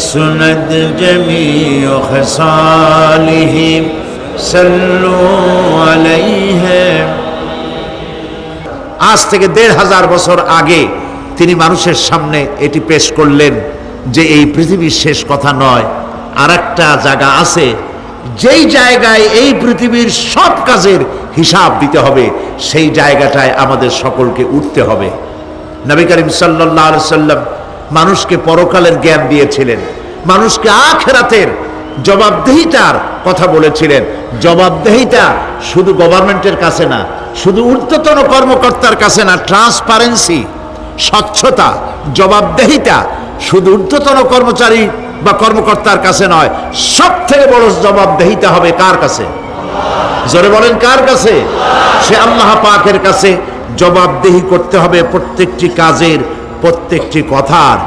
حسنت جميع خصاله صلوا عليه। আজ থেকে ১৫০০ বছর আগে তিনি মানুষের সামনে এটি পেশ করলেন যে এই পৃথিবীর শেষ কথা নয়, আর একটা জায়গা আছে যেই জায়গায় এই পৃথিবীর সব কাজের হিসাব দিতে হবে, সেই জায়গাটায় আমাদের সকলকে উঠতে হবে। নবী করিম সাল্লাল্লাহু আলাইহি সাল্লাম মানুষকে পরকালের জ্ঞান দিয়েছিলেন, মানুষকে আখিরাতের জবাবদিহিতার কথা বলেছিলেন। জবাবদিহিতা শুধু গভর্নমেন্টের কাছে না, শুধু ঊর্ধ্বতন কর্মকর্তার কাছে না, ট্রান্সপারেন্সি, স্বচ্ছতা, জবাবদিহিতা শুধু ঊর্ধ্বতন কর্মচারী বা কর্মকর্তার কাছে নয়, সব থেকে বড় জবাবদিহিতা হবে কার কাছে? জোরে বলেন, কার কাছে? সে আল্লাহ পাকের কাছে জবাবদিহি করতে হবে প্রত্যেকটি কাজের, প্রত্যেকটি কথার।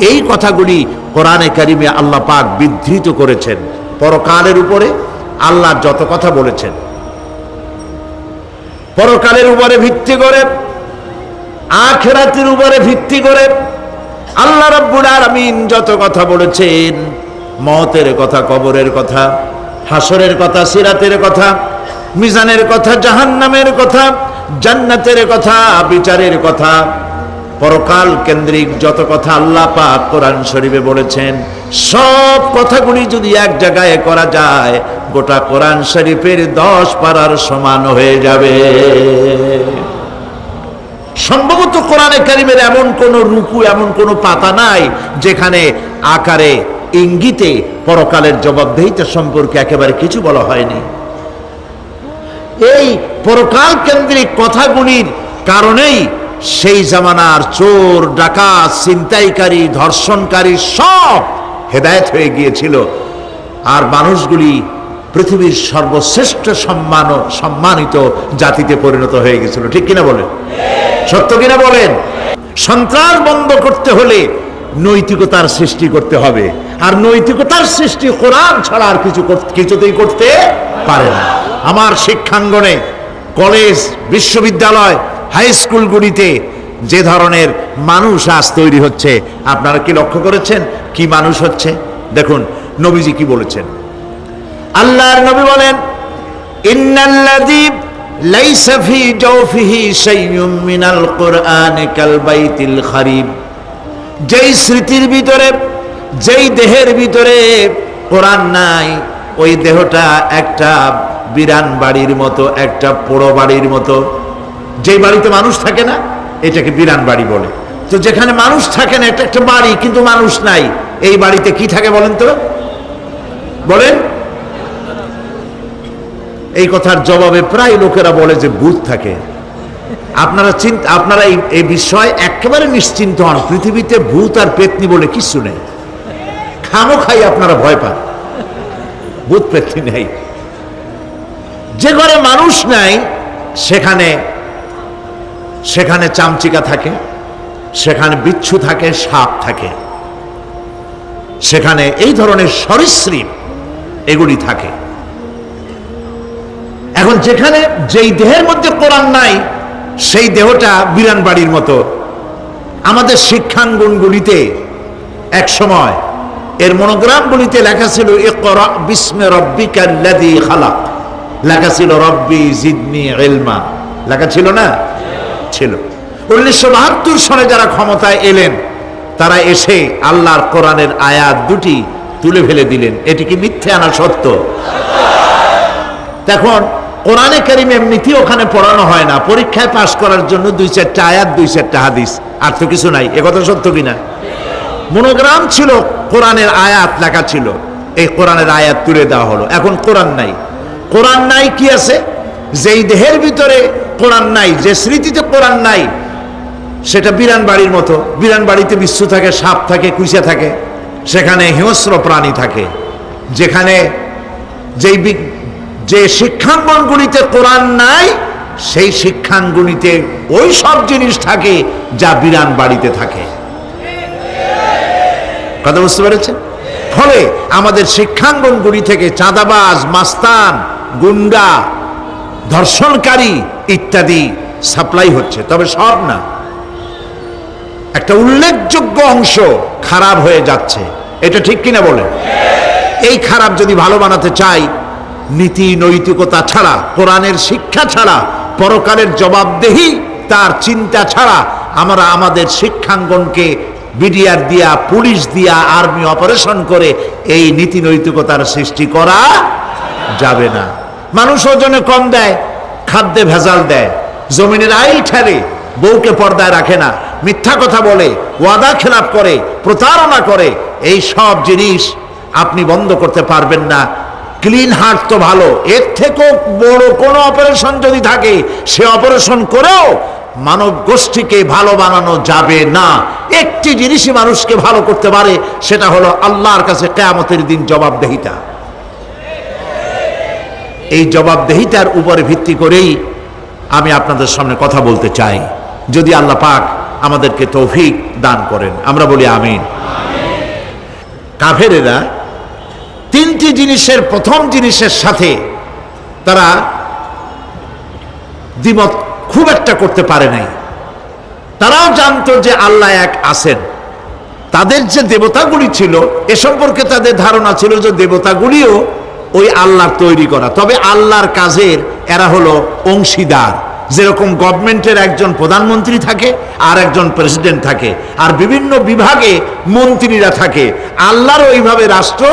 এই কথাগুলি কোরআনে কারিমে আল্লাহ পাক বিধৃত করেছেন। পরকালের উপরে আল্লাহ যত কথা বলেছেন, পরকালের উপরে ভিত্তি করে, আখিরাতের উপরে ভিত্তি করে আল্লাহ রাব্বুল আলামিন যত কথা বলেছেন, মওতের কথা, কবরের কথা, হাসরের কথা, সিরাতের কথা, মিজানের কথা, জাহান্নামের কথা, জান্নাতের কথা, বিচারের কথা, পরকাল কেন্দ্রিক যত কথা আল্লাহ পাক কোরআন শরীফে বলেছেন, সব কথাগুলি যদি এক জায়গায় করা যায়, গোটা কোরআন শরীফের 10 পারার সমান হয়ে যাবে। সম্ভবত কোরআনে কারিমের এমন কোন রুকু, এমন কোন পাতা নাই যেখানে আকারে ইঙ্গিতে পরকালের জবাবদিহিতা সম্পর্কে একেবারে কিছু বলা হয়নি। এই পরকাল কেন্দ্রিক কথাগুলির কারণেই সেই জামানার চোর, ডাকাত, ছিনতাইকারী, ধর্ষণকারী সব হেদায়েত হয়ে গিয়েছিল, আর মানুষগুলি পৃথিবীর সর্বশ্রেষ্ঠ সম্মানিত জাতিতে পরিণত হয়ে গেছিল। ঠিক কিনা বলেন? সত্য কিনা বলেন? সন্ত্রাস বন্ধ করতে হলে নৈতিকতার সৃষ্টি করতে হবে, আর নৈতিকতার সৃষ্টি কোরআন ছাড়া আর কিছুতেই করতে পারে না। আমার শিক্ষাঙ্গনে, কলেজ, বিশ্ববিদ্যালয়, হাই স্কুলগুলিতে যে ধরনের মানুষ আজ তৈরি হচ্ছে, আপনারা কি লক্ষ্য করেছেন কি মানুষ হচ্ছে? দেখুন নবীজি কি বলেছেন। আল্লাহর নবী বলেন, ইন্নাল্লাযী লাইসা ফি জাওফিহি শাইউম মিনাল কুরআনি কাল বাইতিল খারিব। যেই স্মৃতির ভিতরে, যেই দেহের ভিতরে কোরআন নাই, ওই দেহটা একটা বিরান বাড়ির মতো, একটা পোড়ো বাড়ির মতো। যেই বাড়িতে মানুষ থাকে না, এটাকে বিরান বাড়ি বলে। তো যেখানে মানুষ থাকে না, এটা একটা বাড়ি কিন্তু মানুষ নাই, এই বাড়িতে কি থাকে বলেন তো? বলেন। এই কথার জবাবে প্রায় লোকেরা বলে যে ভূত থাকে। আপনারা এই বিষয়ে একেবারে নিশ্চিন্ত হন, পৃথিবীতে ভূত আর পেতনি বলে কিছু নেই। খামোখাই আপনারা ভয় পান, ভূত পেতনি নেই। যে ঘরে মানুষ নাই সেখানে চামচিকা থাকে, সেখানে বিচ্ছু থাকে, সাপ থাকে, সেখানে এই ধরনের সরীসৃপ এগুলি থাকে। এখন যেখানে যেই দেহের মধ্যে কোরআন নাই, সেই দেহটা বিরান বাড়ির মতো। আমাদের শিক্ষাঙ্গনগুলিতে এক সময় এর মনোগ্রামগুলিতে লেখা ছিল ইকরা বিস্মি রাব্বিকাল্লাযী খালাক, লেখা ছিল রব্বি জিদনি ইলমা, লেখা ছিল না? ছিল। 1972 সনে যারা ক্ষমতায় এলেন, তারা এসে আল্লাহর কোরআনের আয়াত দুটি তুলে ফেলে দিলেন। এটি কি মিথ্যে না সত্য? এখন কোরআনে কারিম এমনিতেই ওখানে পড়ানো হয় না, পরীক্ষায় পাশ করার জন্য 2-4টা আয়াত, 2-4টা হাদিস, আর তো কিছু নাই। একথা সত্য কিনা? মনোগ্রাম ছিল, কোরআনের আয়াত লেখা ছিল, এই কোরআনের আয়াত তুলে দেওয়া হলো। এখন কোরআন নাই। কোরআন নাই কি আছে? যেই দেহের ভিতরে কোরআন নাই, যে স্মৃতিতে কোরআন নাই, সেটা বিরান বাড়ির মতো। বিরান বাড়িতে বিচ্ছু থাকে, সাপ থাকে, কুইচা থাকে, সেখানে হিংস্র প্রাণী থাকে। যেখানে যে শিক্ষাঙ্গনগুলিতে কোরআন নাই, সেই শিক্ষাঙ্গনিতে ওই সব জিনিস থাকে যা বিরান বাড়িতে থাকে। কথা বুঝতে পেরেছেন? ফলে আমাদের শিক্ষাঙ্গনগুলি থেকে চাঁদাবাজ, মাস্তান, গুন্ডা, ধর্ষণকারী ইত্যাদি সাপ্লাই হচ্ছে, তবে সব না। একটা উল্লেখযোগ্য অংশ খারাপ হয়ে যাচ্ছে। এটা ঠিক কিনা বলে? এই খারাপ যদি ভালো বানাতে চাই, নীতি নৈতিকতা ছাড়া, কোরআনের শিক্ষা ছাড়া, পরকালের জবাবদেহি তার চিন্তা ছাড়া আমরা আমাদের শিক্ষাঙ্গনকে বিডিআর দিয়া, পুলিশ দিয়া, আর্মি অপারেশন করে এই নীতি নৈতিকতার সৃষ্টি করা যাবে না। মানুষ ওজনে কম দেয়, খাদ্যে ভেজাল দেয়, জমিনের আইল ঠেলে, বউকে পর্দায় রাখে না, মিথ্যা কথা বলে, ওয়াদা খেলাপ করে, প্রতারণা করে, এই সব জিনিস আপনি বন্ধ করতে পারবেন না। ক্লিন হার্ট তো ভালো, এর থেকেও বড় কোনো অপারেশন যদি থাকে, সে অপারেশন করেও মানব গোষ্ঠীকে ভালো বানানো যাবে না। একটি জিনিসই মানুষকে ভালো করতে পারে, সেটা হলো আল্লাহর কাছে কিয়ামতের দিন জবাবদেহিতা। এই জবাবদেহিতার উপরে ভিত্তি করেই আমি আপনাদের সামনে কথা বলতে চাই, যদি আল্লাহ পাক আমাদেরকে তৌফিক দান করেন। আমরা বলি আমিন। কাফেরেরা তিনটি জিনিসের প্রথম জিনিসের সাথে তারা দ্বিমত খুব একটা করতে পারে নাই। তারাও জানতো যে আল্লাহ এক আছেন। তাদের যে দেবতাগুলি ছিল এ সম্পর্কে তাদের ধারণা ছিল যে দেবতাগুলিও ওই আল্লাহর তৈরি করা, তবে আল্লাহর কাজের এরা হলো অংশীদার। যেরকম গভর্নমেন্টের একজন প্রধানমন্ত্রী থাকে আর একজন প্রেসিডেন্ট থাকে, আর বিভিন্ন বিভাগে মন্ত্রীরা থাকে, আল্লাহর ওইভাবে রাষ্ট্র,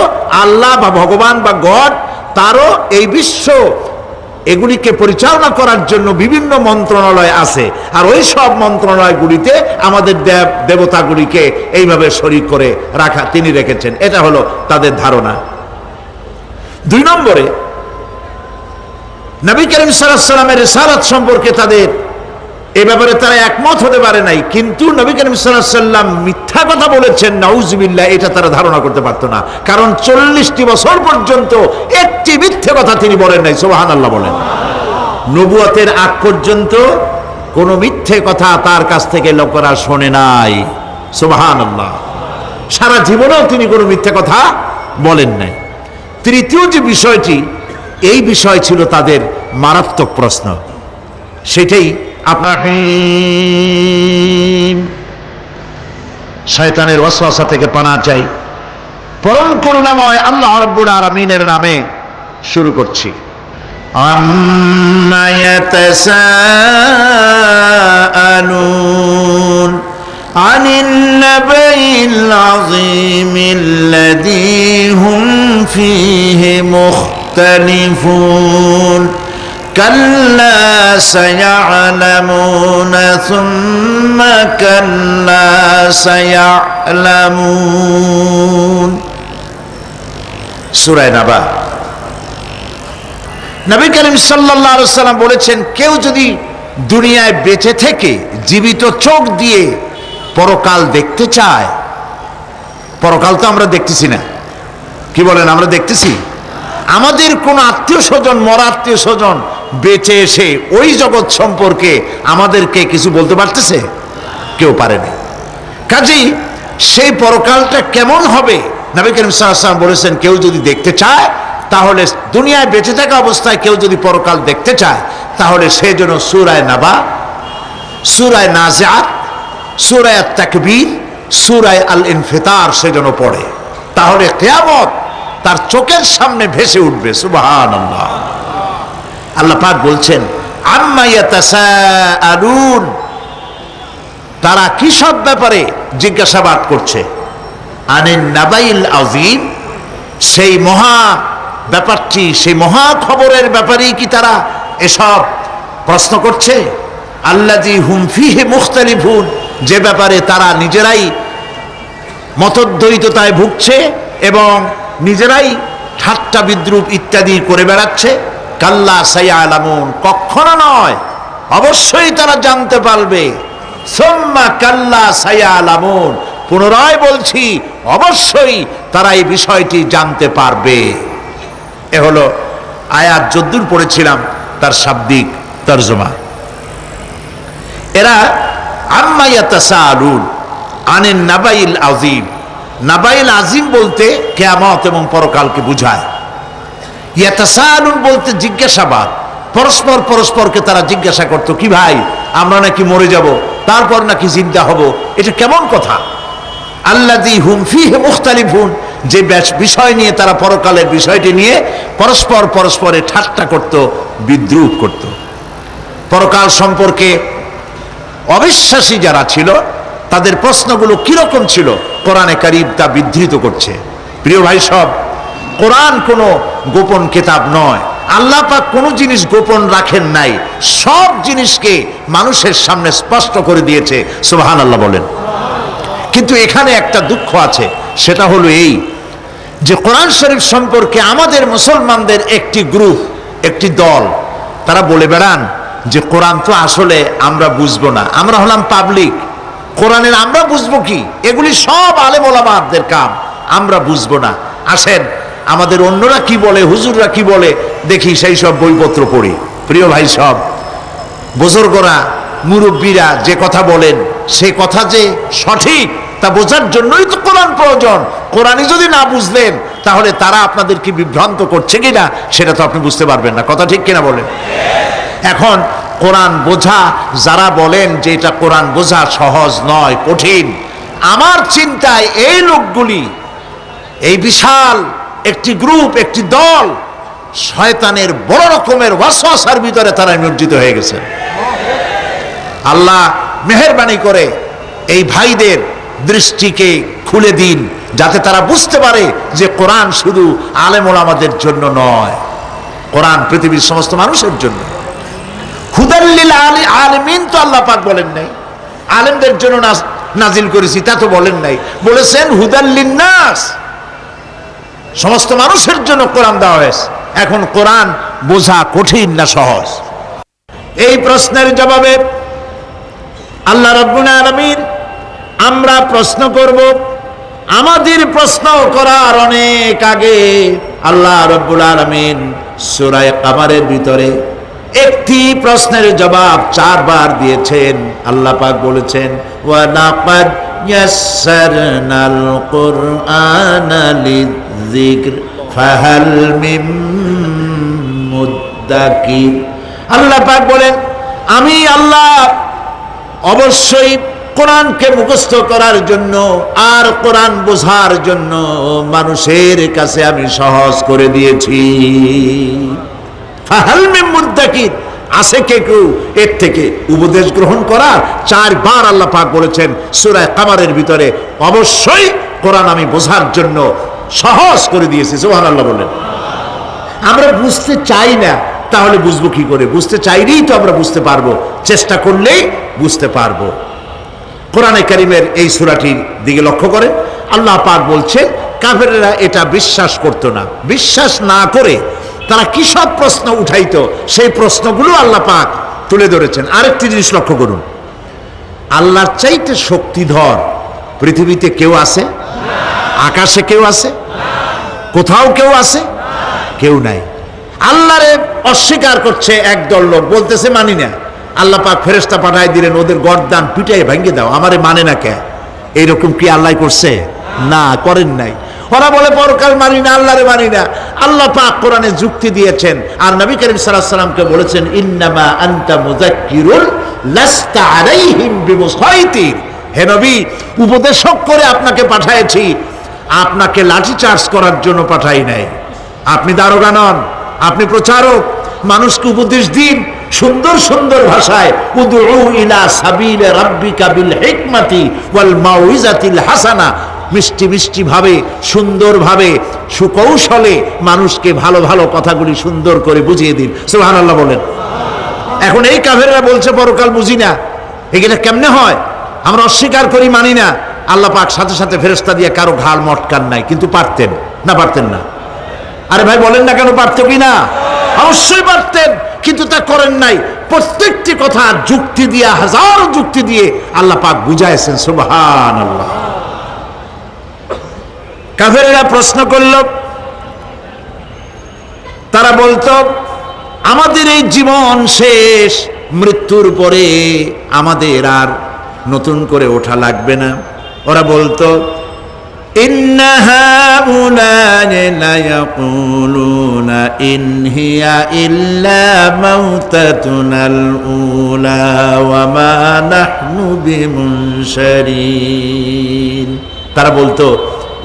আল্লাহ বা ভগবান বা গড, তারও এই বিশ্ব এগুলিকে পরিচালনা করার জন্য বিভিন্ন মন্ত্রণালয় আছে, আর ওই সব মন্ত্রণালয়গুলিতে আমাদের দেবতাগুলিকে এইভাবে শরীক করে রাখা তিনি রেখেছেন। এটা হলো তাদের ধারণা। দুই নম্বরে, নবী করিম সাল্লাল্লাহু আলাইহি ওয়াসাল্লামের রিসালাত সম্পর্কে তাদের এই ব্যাপারে তারা একমত হতে পারে নাই, কিন্তু নবী করিম সাল্লাল্লাহু আলাইহি ওয়াসাল্লাম মিথ্যা কথা বলেছেন, নাউজুবিল্লাহ, এটা তারা ধারণা করতে পারতো না। কারণ 40টি বছর পর্যন্ত একটি মিথ্যে কথা তিনি বলেন নাই। সুবহানাল্লাহ বলেন। নবুয়তের আগ পর্যন্ত কোনো মিথ্যে কথা তার কাছ থেকে লোকেরা শোনে নাই। সুবহানাল্লাহ। সারা জীবনেও তিনি কোনো মিথ্যে কথা বলেন নাই। তৃতীয় যে বিষয়টি, এই বিষয় ছিল তাদের মারাত্মক প্রশ্ন, সেটাই আপনার শয়তানের ওয়াসওয়াসা থেকে পানা চাই। পরম করুণাময় আল্লাহ রাব্বুল আলামিনের নামে শুরু করছি। আম্মা ইয়াতাসাআলুন আনিন নাবাইল আযীমিল্লাযী হুম ফীহি মুখতালিফুন كلا سيعلمون ثم كلا سيعلمون সূরা নাবা। নবী করিম সাল্লাল্লাহু আলাইহি ওয়াসাল্লাম বলেছেন, কেউ যদি দুনিয়ায় বেঁচে থেকে জীবিত চোখ দিয়ে পরকাল দেখতে চায়, পরকাল তো আমরা দেখতেছি না, কি বলেন? আমরা দেখতেছি? আমাদের কোন আত্মীয় স্বজন, মরা আত্মীয় স্বজন বেঁচে এসে ওই জগৎ সম্পর্কে আমাদেরকে কিছু বলতে পারতেছে? কেউ পারেনি। কাজেই সেই পরকালটা কেমন হবে, নবী করিম সাল্লাল্লাহু আলাইহি ওয়াসাল্লাম বলেছেন, কেউ যদি দেখতে চায়, তাহলে দুনিয়ায় বেঁচে থাকা অবস্থায় কেউ যদি পরকাল দেখতে চায়, তাহলে সে যেন সূরা নাবা, সূরা নাজিআত, সূরা তাকবীর, সূরা আল ইনফিতার সে যেন পড়ে। তাহলে কিয়ামত তার চোখের সামনে ভেসে উঠবে। সুবহানাল্লাহ। আল্লাহ পাক বলছেন, আম্মা ইয়াতাসাআলুন, তারা কি সব ব্যাপারে জিজ্ঞাসাবাদ করছে? আনিন নাবাইল আযীম, সেই মহা ব্যাপারটি, সেই মহা খবরের ব্যাপারেই কি তারা এসব প্রশ্ন করছে? আল্লাযী হুম ফীহি মুখতালিফুন, যে ব্যাপারে তারা নিজেরাই মতদ্বৈততায় ভুগছে এবং নিজেরাই ঠাট্টা বিদ্রুপ ইত্যাদি করে বেড়াচ্ছে। কাল্লা সায়ালামুন, কখনো নয়, অবশ্যই তারা জানতে পারবে। সুম্মা কাল্লা সায়ালামুন, পুনরায় বলছি, অবশ্যই তারা এই বিষয়টি জানতে পারবে। এ হলো আয়াত যদ্দূর পড়েছিলাম তার শাব্দিক তরজমা। এরা আম্মা ইয়াতাসাআলুন আনিন নাবাইল আযীম, নাবাইল আযীম বলতে কিয়ামত এবং পরকালকে বুঝায়। ইয়াতাসাআলুন বলতে জিজ্ঞাসাবাদ। পরস্পর পরস্পরকে তারা জিজ্ঞাসা করতো, কি ভাই, আমরা নাকি মরে যাব, তারপর নাকি জিন্দা হব, এটা কেমন কথা? আল্লাযী হুম ফীহি মুখতালিফুন, যে বিষয় নিয়ে তারা পরকালের বিষয়টি নিয়ে পরস্পরে ঠাট্টা করত, বিদ্রূপ করত। পরকাল সম্পর্কে অবিশ্বাসী যারা ছিল তাদের প্রশ্নগুলো কিরকম ছিল, কোরআনে কারীম তা বিধৃত করছে। প্রিয় ভাই সব, কোরআন কোনো গোপন কিতাব নয়। আল্লাহ পাক কোনো জিনিস গোপন রাখেন নাই, সব জিনিসকে মানুষের সামনে স্পষ্ট করে দিয়েছে। সুবহানাল্লাহ বলেন। কিন্তু এখানে একটা দুঃখ আছে, সেটা হলো এই যে কোরআন শরীফ সম্পর্কে আমাদের মুসলমানদের একটি গ্রুপ, একটি দল, তারা বলে বেড়ান যে কোরআন তো আসলে আমরা বুঝবো না, আমরা হলাম পাবলিক, কোরআনের আমরা বুঝবো কি, এগুলি সব আলেম ওলামাদের কাম, আমরা বুঝবো না। আসেন আমাদের অন্যরা কি বলে, হুজুররা কি বলে দেখি, সেই সব বইপত্র পড়ি। প্রিয় ভাই সব, বুজুর্গরা মুরব্বীরা যে কথা বলেন সে কথা যে সঠিক তা বোঝার জন্যই তো কোরআন প্রয়োজন। কোরআনই যদি না বুঝলেন তাহলে তারা আপনাদেরকে বিভ্রান্ত করছে কিনা সেটা তো আপনি বুঝতে পারবেন না। কথা ঠিক কিনা বলেন? এখন কোরআন বোঝা যারা বলেন যে এটা কোরআন বোঝা সহজ নয়, কঠিন, আমার চিন্তায় এই লোকগুলি, এই বিশাল একটি গ্রুপ, একটি দল, শয়তানের বড় রকমের ওয়াসওয়াসার ভিতরে তারা নিমজ্জিত হয়ে গেছে। আল্লাহ মেহেরবানি করে এই ভাইদের দৃষ্টিকে খুলে দিন, যাতে তারা বুঝতে পারে যে কোরআন শুধু আলেম ওলামাদের জন্য নয়, কোরআন পৃথিবীর সমস্ত মানুষের জন্য। হুদাল লিল আলামিন তো আল্লাহ পাক বলেন নাই আলেমদের জন্য নাজিল করেছি, তা তো বলেন নাই, বলেছেন হুদাল লিন্নাস, সমস্ত মানুষের জন্য কোরআন দেওয়া হয়েছে। এখন কোরআন বোঝা কঠিন না সহজ? এই প্রশ্নের জবাবে আল্লাহ রাব্বুল আলামিন, আমরা প্রশ্ন করব, আমাদের প্রশ্ন করার অনেক আগে আল্লাহ রাব্বুল আলামিন সূরা কামারের ভিতরে একটি প্রশ্নের জবাব 4 বার দিয়েছেন। আল্লাহ পাক বলেছেন, ওয়া লাকাদ ইয়াসসারনাল কুরআনা লিযিকর ফাহাল মিন মুদ্দাকির। আল্লাহ পাক বলেন, আমি আল্লাহ অবশ্যই কোরআনকে মুখস্থ করার জন্য আর কোরআন বোঝার জন্য মানুষের কাছে আমি সহজ করে দিয়েছি। ফাহাল মিন মুদ্দাকির, আছে কে কেউ এর থেকে উপদেশ গ্রহণ করার? 4 বার আল্লাহ পাক বলেছেন সূরা কামারের ভিতরে, অবশ্যই কোরআন আমি বোঝার জন্য সহজ করে দিয়েছি। সুবহানাল্লাহ বলেন। আমরা বুঝতে চাই না, তাহলে বুঝবো কি করে? বুঝতে চাইলেই তো আমরা বুঝতে পারবো, চেষ্টা করলেই বুঝতে পারবো। কোরআনে কারীমের এই সূরাটির দিকে লক্ষ্য করে আল্লাহ পাক বলছেন, কাফেররা এটা বিশ্বাস করতো না, বিশ্বাস না করে তারা কি সব প্রশ্ন উঠাইতো, সেই প্রশ্নগুলো আল্লাহ পাক তুলে ধরেছেন। আরেকটি জিনিস লক্ষ্য করুন, আল্লাহর চাইতে শক্তিধর পৃথিবীতে কেউ আছে? আকাশে কেউ আছে? কোথাও কেউ আছে? কেউ নাই। আল্লাহরে অস্বীকার করছে একদল লোক, বলতেছে মানি না। আল্লাহ পাক ফেরেশতা পাঠায় দিলেন, ওদের গর্দান পিটাই ভেঙে দাও, আমারে মানে না কে? এইরকম কি আল্লাহ করছে? না, করেন নাই। ওরা বলে পরকাল মানি না, আল্লাহরে মানি না। আল্লাহ পাক কোরআনে যুক্তি দিয়েছেন, আর নবী করিম সাল্লাল্লাহু আলাইহি ওয়াসাল্লামকে বলেছেন, ইন্নামা আনতা মুযাক্কিরুন লাস্তা আলাইহিম বিমুসাইতির। হে নবী, উপদেশক করে আপনাকে পাঠিয়েছি, আপনাকে লাঠি চার্জ করার জন্য পাঠাই নাই। আপনি দারোগা নন, আপনি প্রচারক, মানুষকে উপদেশ দিন সুন্দর সুন্দর ভাষায়। উদউ ইলা সাবিলি রাব্বিকা বিল হিকমাতি ওয়াল মাউইজাতিল হাসানা, মিষ্টি মিষ্টি ভাবে, সুন্দর ভাবে, সুকৌশলে মানুষকে ভালো ভালো কথাগুলি সুন্দর করে বুঝিয়ে দিন। সুবহানাল্লাহ বলেন। এখন এই কাফেররা বলছে পরকাল বুঝি না, এগুলা কেমনে হয়? আমরা অস্বীকার করি, মানি না। আল্লাহ পাক সাথে সাথে ফেরেশতা দিয়ে কারো ঘাড় মটকান নাই, কিন্তু পারতেন না? পারতেন না? আরে ভাই বলেন না কেন, পারতো কি না? অবশ্যই পারতেন, কিন্তু তা করেন নাই। প্রত্যেকটি কথা যুক্তি দিয়ে, হাজার যুক্তি দিয়ে আল্লাহ পাক বুঝাইছেন। সুবহানাল্লাহ। কাফেরেরা প্রশ্ন করল, তারা বলতো আমাদের এই জীবন শেষ, মৃত্যুর পরে আমাদের আর নতুন করে ওঠা লাগবে না। ওরা বলতো, ইন্না হাউলানি লায়াকুলুনা ইন হিয়া ইল্লা মাউতাতুনাল উলা ওয়া মা নাহনু বিমুনশারিন। তারা বলতো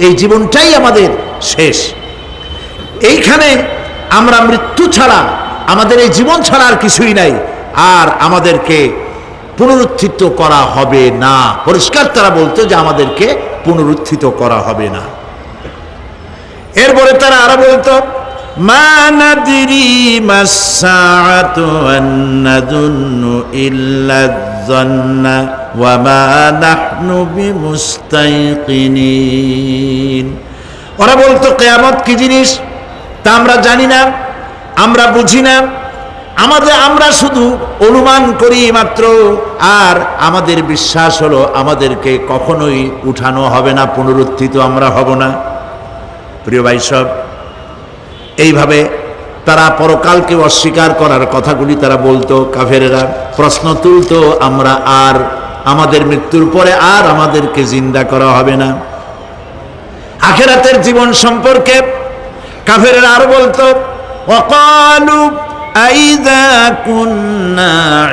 এই জীবনটাই আমাদের শেষ, এইখানে আমরা মৃত্যু ছাড়া, আমাদের এই জীবন ছাড়া আর কিছুই নাই, আর আমাদেরকে পুনরুত্থিত করা হবে না। পরিষ্কার তারা বলতো যে আমাদেরকে পুনরুত্থিত করা হবে না। এরপরে তারা আরো বলতো মা নাদরি মাসসাআতু ওয়ান নাযুন্নু ইল্লা যান্না ওয়া মা নাহনু বিমুস্তাইকিনিন। ওরা বলতো কিয়ামত কি জিনিস তা আমরা জানি না, আমরা বুঝি না, আমরা শুধু অনুমান করি মাত্র, আর আমাদের বিশ্বাস হলো আমাদেরকে কখনোই উঠানো হবে না, পুনরুত্থিত আমরা হব না। প্রিয় ভাই সব, এইভাবে তারা পরকালকে অস্বীকার করার কথাগুলি তারা বলতো। কাফেরেরা প্রশ্ন তুলতো আমরা আর আমাদের মৃত্যুর পরে আর আমাদেরকে জিন্দা করা হবে না। আখিরাতের জীবন সম্পর্কে কাফেরেরা আরো বলতো ওয়াকালু আইযা কুন্না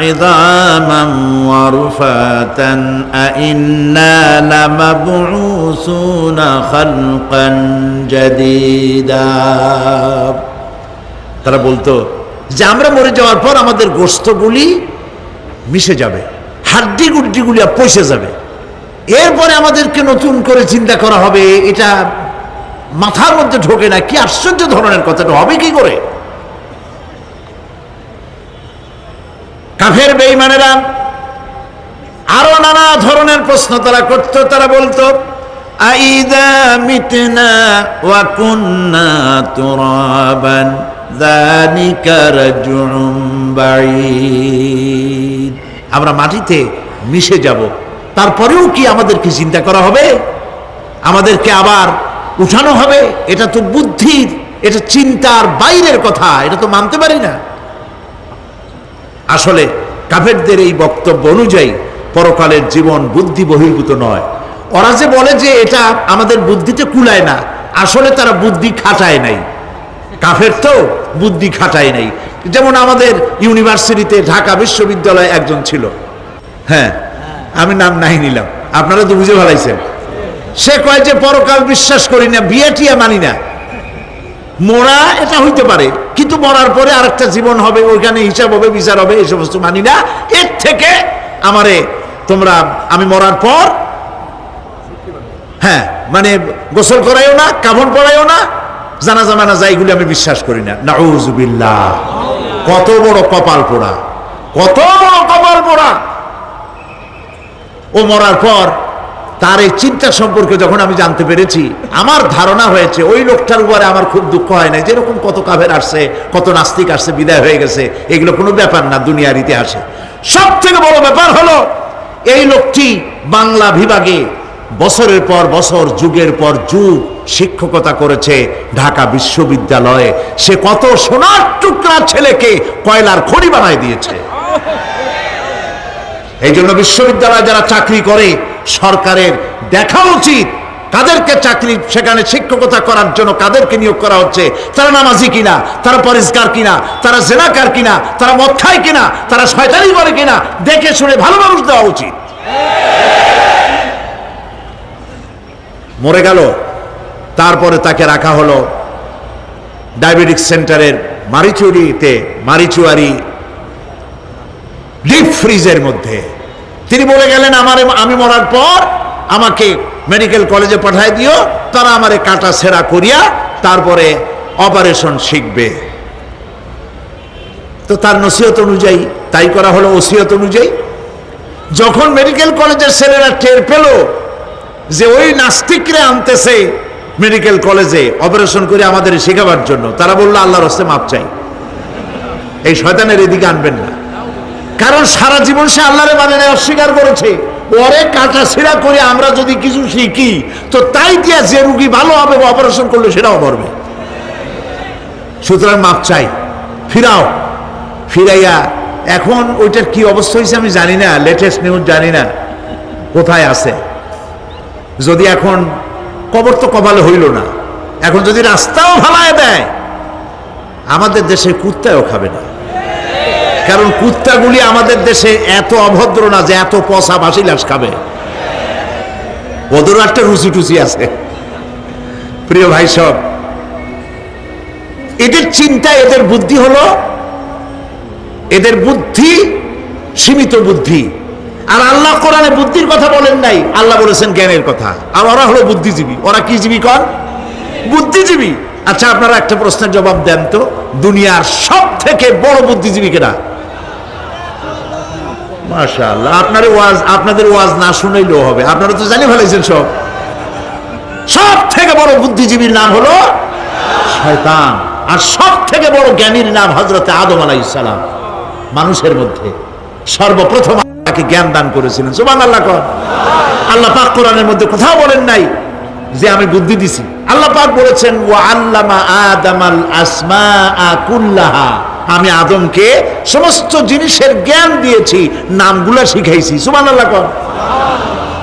ইযামান ওয়া রুফাতান আইন্না লামাবউসুনা খালকান জাদীদা। তারা বলতো যে আমরা মরে যাওয়ার পর আমাদের গোশতগুলি মিশে যাবে, হাড্ডি গুড্ডিগুলি পচে যাবে, এরপরে আমাদেরকে নতুন করে চিন্তা করা হবে। এটা মাথার মধ্যে ঢোকে না, কি আশ্চর্য ধরনের কথাটা হবে কি করে? কাফের বেঈমানেরা আরো নানা ধরনের প্রশ্ন তারা করত। তারা বলতো আইদা মিতনা ওয়া কুন্না তুরাবান যালিকা রাজউন বাঈদ। আমরা মাটিতে মিশে যাব, তারপরেও কি আমাদেরকে চিন্তা করা হবে, আমাদেরকে আবার উঠানো হবে? এটা তো বুদ্ধির, এটা চিন্তার বাইরের কথা, এটা তো মানতে পারি না। আসলে কাফেরদের এই বক্তব্য অনুযায়ী পরকালের জীবন বুদ্ধি বহির্ভূত নয়। ওরা যে বলে যে এটা আমাদের বুদ্ধিতে কুলায় না, আসলে তারা বুদ্ধি খাটায় নাই। কাফের তো বুদ্ধি খাটায় নাই। যেমন আমাদের ইউনিভার্সিটিতে ঢাকা বিশ্ববিদ্যালয়ে একজন ছিল, হ্যাঁ আমি নাম নাই নিলাম, আপনারা তো বুঝে ভালাইছেন। সে কয় যে পরকাল বিশ্বাস করি না, বিয়ে টিয়া মানি না, মরা এটা হইতে পারে কিন্তু মরার পরে আরেকটা জীবন হবে, ওইখানে হিসাব হবে, বিচার হবে, এই সমস্ত মানি না। এর থেকে আমারে তোমরা, আমি মরার পর হ্যাঁ মানে গোসল করাইও না, কাফন পরাইও না, জানাজা মানাজা এগুলি আমি বিশ্বাস করি না। নাউযুবিল্লাহ। কত বড় কপাল পোড়া, কত বড় কপাল পোড়া! ও মরার পর তার এই চিন্তা সম্পর্কে যখন আমি জানতে পেরেছি, আমার ধারণা হয়েছে ওই লোকটার উপরে আমার খুব দুঃখ হয় না। যেরকম কত কাফের আসছে, কত নাস্তিক আসছে, বিদায় হয়ে গেছে, এগুলো কোনো ব্যাপার না দুনিয়ার ইতিহাসে। সব থেকে বড় ব্যাপার হলো এই লোকটি বাংলা বিভাগে বছরের পর বছর, যুগের পর যুগ শিক্ষকতা করেছে ঢাকা বিশ্ববিদ্যালয়ে। সে কত সোনার টুকরা ছেলেকে কয়লার খড়ি বানায় দিয়েছে। এই জন্য বিশ্ববিদ্যালয়ে যারা চাকরি করে সরকারের দেখা উচিত কাদেরকে চাকরি, সেখানে শিক্ষকতা করার জন্য কাদেরকে নিয়োগ করা হচ্ছে, তারা নামাজি কিনা, তারা পরিষ্কার কিনা, তারা জেনাকার কিনা, তারা মদ খায় কিনা, তারা শয়তানি করে কিনা, দেখে শুনে ভালো মানুষ দেওয়া উচিত। মরে গেল, তারপরে তাকে রাখা হলো ডায়াবেটিক সেন্টারের মারিচুয়ারি ডিপ ফ্রিজের মধ্যে। তিনি বলে গেলেন আমি মরার পর আমাকে মেডিকেল কলেজে পাঠায় দিও, তারা আমারে কাটা ছেঁড়া করিয়া তারপরে অপারেশন শিখবে। তো তার নসিহত অনুযায়ী তাই করা হলো, ওসিয়ত অনুযায়ী। যখন মেডিকেল কলেজের ছেলেরা টের পেল যে ওই নাস্তিকরে আনতেছে মেডিকেল কলেজে অপারেশন করে আমাদের শেখাবার জন্য, তারা বললো আল্লাহর রাস্তে মাপ চাই, এই শয়তানের এদিকে আনবেন না। কারণ সারা জীবন সে আল্লাহরে মানে না, অস্বীকার করেছে। পরে কাটা ছিঁড়া করে আমরা যদি কিছু শিখি তো তাই দিয়া যে রুগী ভালো হবে, অপারেশন করলে সেটাও মরবে। সুতরাং মাপ চাই, ফিরাও। ফিরাইয়া এখন ওইটার কি অবস্থা হয়েছে আমি জানি না, লেটেস্ট নিউজ জানি না কোথায় আছে। যদি এখন কবর তো কপালে হইল না, এখন যদি রাস্তাও ভালায় দেয়, আমাদের দেশে কুত্তাও খাবে না। কারণ কুত্তাগুলি আমাদের দেশে এত অভদ্র না যে এত পচা বাসি লাশ খাবে। ওদেরও একটা রুচি টুচি আছে। প্রিয় ভাই সব, এদের চিন্তা, এদের বুদ্ধি হলো, এদের বুদ্ধি সীমিত বুদ্ধি। আর আল্লাহ কোরআনে বুদ্ধির কথা বলেন নাই, আল্লাহ বলেছেন জ্ঞানের কথা। আর ওরা হলো বুদ্ধিজীবী। ওরা কি জীবী কন? বুদ্ধিজীবী। আচ্ছা, আপনারা একটা প্রশ্নের জবাব দেন তো, দুনিয়ার সব থেকে বড় বুদ্ধিজীবী কেনা? মাশাআল্লাহ, আপনাদের ওয়াজ না শুনাইলেও হবে, আপনারা তো জানি ফেলাইছেন সব। সব থেকে বড় বুদ্ধিজীবীর নাম হলো শয়তান। আর সব থেকে বড় জ্ঞানীর নাম হযরত আদম আলাইহিস সালাম। মানুষের মধ্যে সর্বপ্রথম তাকে জ্ঞান দান করেছিলেন। সুবহানাল্লাহ। আল্লাহ পাক কোরআনের মধ্যে কোথাও বলেন নাই যে আমি বুদ্ধি দিছি। আল্লাহ পাক বলেছেন ওয়া আল্লামা আদামাল আসমাআ কুল্লাহা, আমি আদমকে সমস্ত জিনিসের জ্ঞান দিয়েছি, নামগুলো শিখাইছি। সুবহানাল্লাহ।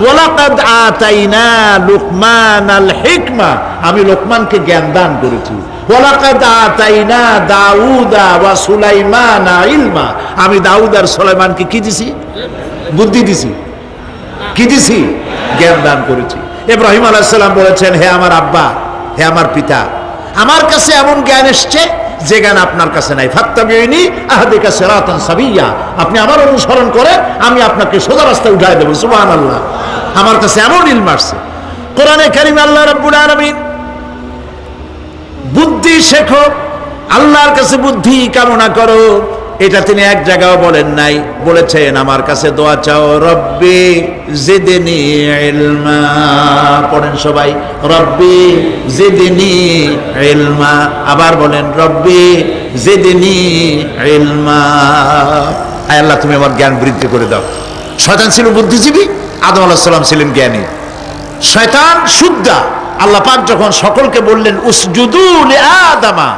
ওয়ালাকাদ আতাইনা লুকমানাল হিকমা, আমি লোকমানকে জ্ঞান দান করেছি। ওয়ালাকাদ আতাইনা দাউদা ওয়া সুলাইমানা ইলমা, আমি দাউদ আর সুলাইমানকে কি দিছি? বুদ্ধি দিছি। কি দিছি? জ্ঞান দান করেছি। ইব্রাহিম আলাইহিস সালাম বলেছেন, হে আমার আব্বা, হে আমার পিতা, আমার কাছে এমন জ্ঞান এসছে যে জ্ঞান আপনার কাছে নাই। ফাত্তাবিউনি আহদিকা সিরাতান সাবিয়্যা, আপনি আমার অনুসরণ করেন, আমি আপনাকে সোজা রাস্তায় উঠায় দেব। সুবহানাল্লাহ। আমার কাছে এমন ইলম আসছে। কোরআনে কারীমে আল্লাহ রাব্বুল আলামিন বুদ্ধি শেখো, আল্লাহর কাছে বুদ্ধি কামনা করো, এটা তিনি এক জায়গাও বলেন নাই। বলেছেন আমার কাছে দোয়া চাও, রব্বি জিদনি ইলমা। পড়েন সবাই, রব্বি জিদনি ইলমা। আবার বলেন, রব্বি জিদনি ইলমা। আয় আল্লাহ, তুমি আমার জ্ঞান বৃদ্ধি করে দাও। শয়তান ছিল বুদ্ধিজীবী, আদম আলাইহিস সালাম ছিলেন জ্ঞানী। শয়তান শুদ্ধা। আল্লাহ পাক যখন সকলকে বললেন উসজুদু লিআদামা,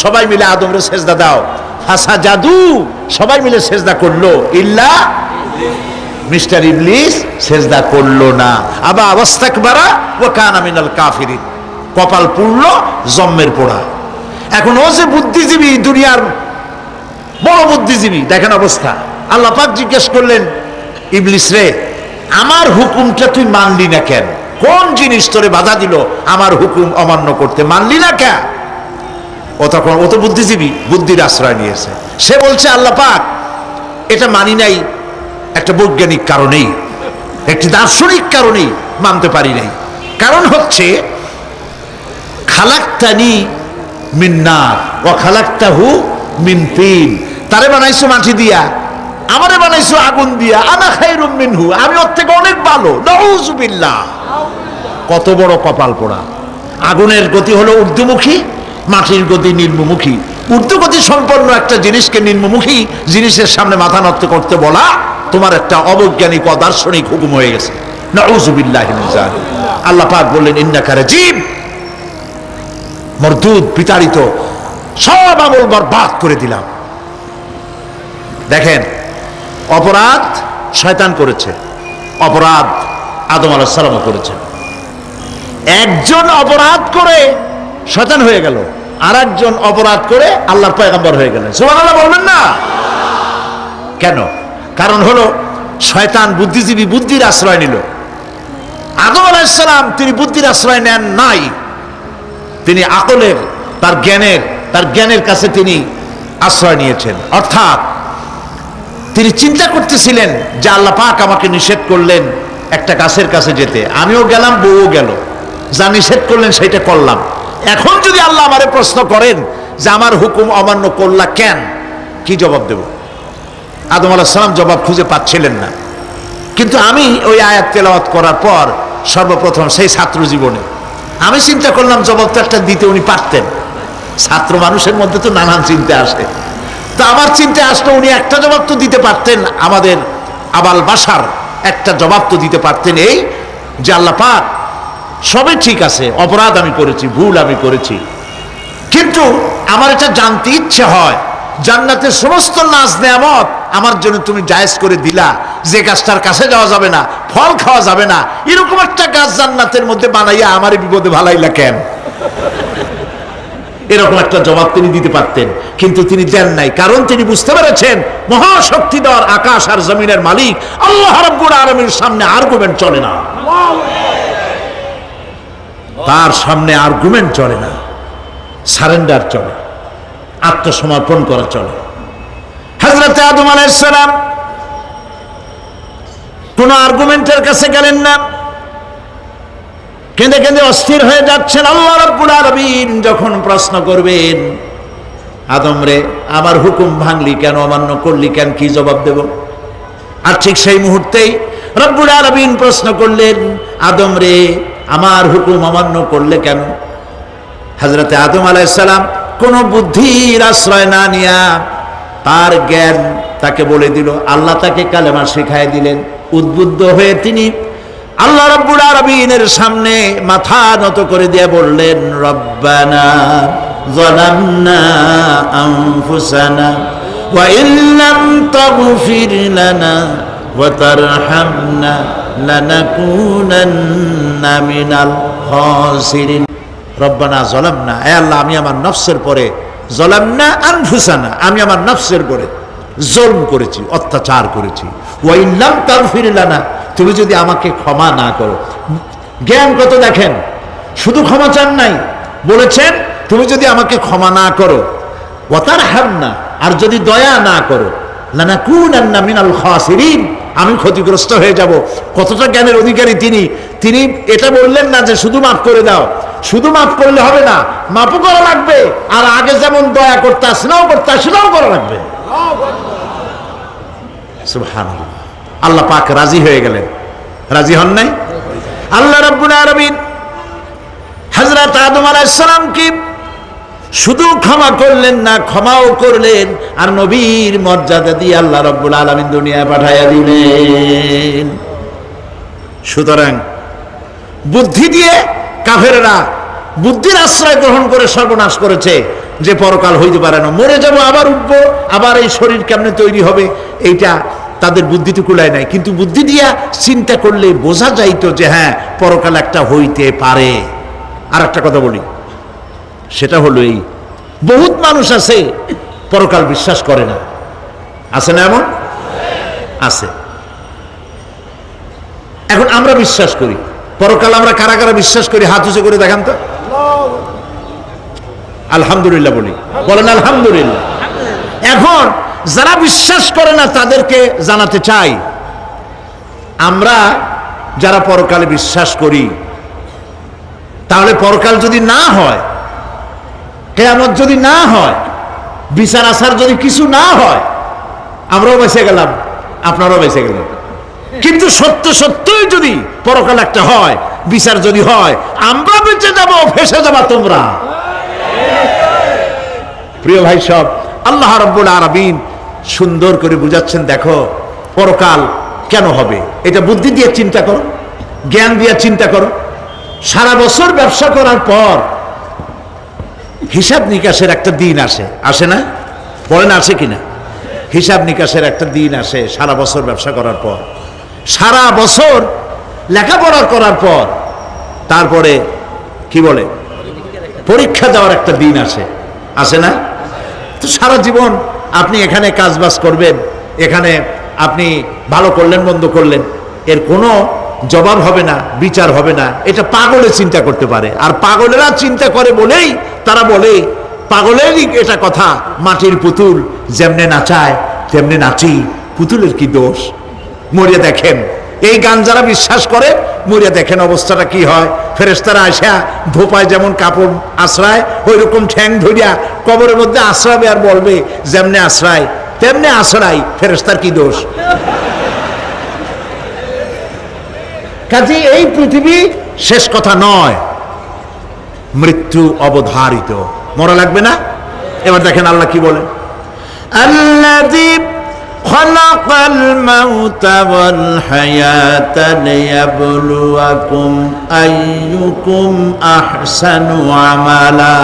সবাই মিলে আদমরে সেজদা দাও, ফাসাজাদু, সবাই মিলে সেজদা করলো, ইল্লা মিস্টার ইবলিস সেজদা করলো না। আবা ওয়াস্তাকবারা ওয়া কানা মিনাল কাফিরিন, কপাল পুড়লো, জম্মের পোড়া। এখন ও যে বুদ্ধিজীবী, দুনিয়ার বড় বুদ্ধিজীবী, দেখেন অবস্থা। আল্লাহ পাক জিজ্ঞেস করলেন, ইবলিস রে, আমার হুকুমটা তুই মানলি না কেন? কোন জিনিস তোরে বাধা দিল আমার হুকুম অমান্য করতে? মানলি না কেন? ও তখন, ও তো বুদ্ধিজীবী, বুদ্ধির আশ্রয় নিয়েছে। সে বলছে, আল্লাহ পাক, এটা মানি নাই একটা বৈজ্ঞানিক কারণেই, একটি দার্শনিক কারণেই মানতে পারি নাই। কারণ হচ্ছে খালাকতানি মিন নার ওয়া খালাকতাহু মিন তিন, তারে বানাইছো মাটি দিয়া, আমারে বানাইছো আগুন দিয়া, আনা খায়রুম মিনহু, আমি ওর থেকে অনেক ভালো। নাউযুবিল্লাহ। কত বড় কপাল পোড়া। আগুনের গতি হলো ঊর্ধ্বমুখী, মাটির গতি নিম্নমুখী। ঊর্ধ্বগতি সম্পন্ন একটা জিনিসকে নিম্নমুখী জিনিসের সামনে মাথা নত করতে বলা তোমার একটা অবৈজ্ঞানিক অদার্শনিক হুকুম হয়ে গেছে। নাউযুবিল্লাহি মিন যালিক। আল্লাহ পাক বললেন, ইন্নাকা রাজীব, মরদুদ, বিতাড়িত, সব আমল বরবাদ করে দিলাম। দেখেন, অপরাধ শয়তান করেছে, অপরাধ আদম আলাইহিস সালামও করেছেন। একজন অপরাধ করে শয়তান হয়ে গেল, আর একজন অপরাধ করে আল্লাহর পয়গম্বর হয়ে গেলেন। সুবহানাল্লাহ বলবেন না? কেন? কারণ হলো শয়তান বুদ্ধিজীবী, বুদ্ধির আশ্রয় নিল। আদম আলাইহিস সালাম তিনি বুদ্ধির আশ্রয় নেন নাই, তিনি আকলের, তার জ্ঞানের কাছে তিনি আশ্রয় নিয়েছেন। অর্থাৎ তিনি চিন্তা করতেছিলেন যে আল্লাহ পাক আমাকে নিষেধ করলেন একটা গাছের কাছে যেতে, আমিও গেলাম, বউও গেল, যা নিষেধ করলেন সেটা করলাম। এখন যদি আল্লাহ আমারে প্রশ্ন করেন যে আমার হুকুম অমান্য করলা কেন, কি জবাব দেব? আদম আলাইহিস সালাম জবাব খুঁজে পাচ্ছিলেন না। কিন্তু আমি ওই আয়াত তেলাওয়াত করার পর সর্বপ্রথম সেই ছাত্র জীবনে আমি চিন্তা করলাম জবাবটা একটা দিতে উনি পারতেন। ছাত্র মানুষের মধ্যে তো নানান চিন্তা আসে, তো আমার চিন্তা আসলে উনি একটা জবাব তো দিতে পারতেন, আমাদের আবাল বাসার একটা জবাব তো দিতে পারতেন, এই যে আল্লাহ পাক সবই ঠিক আছে, অপরাধ আমি করেছি, ভুল আমি করেছি, কিন্তু আমার এটা জানতে ইচ্ছে হয় জান্নাতের সমস্ত নাজ নেয়ামত আমার জন্য তুমি জায়েজ করে দিলা, যে গাছটার কাছে যাওয়া যাবে না, ফল খাওয়া যাবে না, এরকম একটা গাছ জান্নাতের মধ্যে বানাইয়া আমার বিপদে ভালাইলা কেন? এরকম একটা জবাব তিনি দিতে পারতেন, কিন্তু তিনি দেন নাই। কারণ তিনি বুঝতে পেরেছেন মহাশক্তিধর আকাশ আর জমিনের মালিক আল্লাহ রাব্বুল আলামিনের সামনে আর্গুমেন্ট চলে না, তার সামনে আর্গুমেন্ট চলে না, সারেন্ডার চলে, আত্মসমর্পণ করা চলে। হযরত আদম আলাইহিস সালাম কোন আর্গুমেন্টের কাছে গেলেন না, কেঁদে কেঁদে অস্থির হয়ে যাচ্ছেন। আল্লাহ রাব্বুল আলামিন যখন প্রশ্ন করবেন, আদম রে আমার হুকুম ভাঙলি কেন, অমান্য করলি কেন, কি জবাব দেব? আর ঠিক সেই মুহূর্তেই রব্বুল আলামিন প্রশ্ন করলেন, আদম রে আমার হুকুম অমান্য করলে কেন? হযরতে আদম আলাইহিস সালাম কোন বুদ্ধির আশ্রয় না নিয়া তার জ্ঞান তাকে বলে দিল, আল্লাহ তাকে কালেমা শিখায় দিলেন। উদ্বুদ্ধ হয়ে তিনি আল্লাহ রাব্বুল আলামিনের সামনে মাথা নত করে দিয়ে বললেন, রব্বানা যালামনা আনফুসানা ওয়া ইল্লাম তাগফির লানা ওয়া তারহামনা লানাকুনান্না মিনাল খাসিরিন। রব্বানা যালামনা, হে আল্লাহ আমি আমার নফসের পরে, যালামনা আনফুসানা আমি আমার নফসের পরে জুলম করেছি, অত্যাচার করেছি। ওয়া ইল্লাম তাগফির লানা, তুমি যদি আমাকে ক্ষমা না করো। জ্ঞান কত দেখেন, শুধু ক্ষমা চান নাই, বলেছেন তুমি যদি আমাকে ক্ষমা না করো, ওয়া তারহামনা আর যদি দয়া না করো, লানাকুনান্না মিনাল খাসিরিন আমি ক্ষতিগ্রস্ত হয়ে যাব। কতটা জ্ঞানের অধিকারী তিনি! তিনি এটা বললেন না যে শুধু মাফ করে দাও, শুধু মাফ করলে হবে না, মাফও করা লাগবে, আর আগে যেমন দয়া করতে আসলেও করতে আসলেও করা লাগবে। সুবহানাল্লাহ। আল্লাহ পাক রাজি হয়ে গেলেন, রাজি হন নাই? আল্লাহ রাব্বুল আলামিন হযরত আদম আলাইহিস সালামকে শুধু ক্ষমা করলেন না, ক্ষমাও করলেন, আর নবীর মর্যাদা দিয়ে আল্লাহ রাব্বুল আলামিন দুনিয়ায় পাঠাইয়া দিলেন। সুতরাং বুদ্ধি দিয়ে কাফেররা বুদ্ধির আশ্রয় গ্রহণ করে সর্বনাশ করেছে, যে পরকাল হইতে পারে না, মরে যাব আবার উঠবো, আবার এই শরীর কেমনে তৈরি হবে, এইটা তাদের বুদ্ধিতে কুলায় নাই। কিন্তু বুদ্ধি দিয়া চিন্তা করলে বোঝা যাইতো যে হ্যাঁ পরকাল একটা হইতে পারে। আর একটা কথা বলি, সেটা হলো এই, বহুত মানুষ আছে পরকাল বিশ্বাস করে না, আছে না? এমন আছে। এখন আমরা বিশ্বাস করি পরকাল, আমরা কারা কারা বিশ্বাস করি হাত উঁচু করে দেখান তো। আলহামদুলিল্লাহ বলি, বলেন আলহামদুলিল্লাহ। এখন যারা বিশ্বাস করে না তাদেরকে জানাতে চাই, আমরা যারা পরকালে বিশ্বাস করি, তাহলে পরকাল যদি না হয়, কিয়ামত যদি না হয়, বিচার আচার যদি কিছু না হয়, আমরাও বেঁচে গেলাম, আপনারাও বেঁচে গেলেন। কিন্তু সত্য সত্যই যদি পরকাল একটা হয়, বিচার যদি হয়, আমরা বেঁচে যাব, ফেসে যাবা তোমরা। প্রিয় ভাই সব, আল্লাহ রাব্বুল আলামিন সুন্দর করে বুঝাচ্ছেন, দেখো পরকাল কেন হবে, এটা বুদ্ধি দিয়ে চিন্তা করো, জ্ঞান দিয়ে চিন্তা করো। সারা বছর ব্যবসা করার পর হিসাব নিকাশের একটা দিন আসে, আসে না? বলেন আসে কিনা? হিসাব নিকাশের একটা দিন আসে সারা বছর ব্যবসা করার পর, সারা বছর লেখাপড়া করার পর, তারপরে কি বলে পরীক্ষা দেওয়ার একটা দিন আসে, আসে না? তো সারা জীবন আপনি এখানে কাজবাজ করবেন, এখানে আপনি ভালো করলেন মন্দ করলেন, এর কোনো জবাব হবে না, বিচার হবে না। এটা পাগলে চিন্তা করতে পারে, আর পাগলেরা চিন্তা করে বলেই তারা বলে, পাগলেরই এটা কথা, মাটির পুতুল যেমনে নাচায় তেমনি নাচি, পুতুলের কি দোষ? মরিয়া দেখেন, এই গান যারা বিশ্বাস করে মরিয়া দেখেন অবস্থাটা কি হয়। ফেরেশতারা আসা ধোপায় যেমন কাপড় আশ্রায়, ওই রকম ঠ্যাং ধরিয়া কবরের মধ্যে আশ্রাবে, আর বলবে যেমনে আশ্রায় তেমনি আশ্রাই, ফেরেশতার কি দোষ? কাজে এই পৃথিবী শেষ কথা নয়, মৃত্যু অবধারিত, মরা লাগবে না। এবার দেখেন আল্লাহ কি বলেন, আল্লাযী খালাকাল মাউতা ওয়াল হায়াতা লিয়াবলুয়াকুম আইয়ুকুম আহসানু আমালা।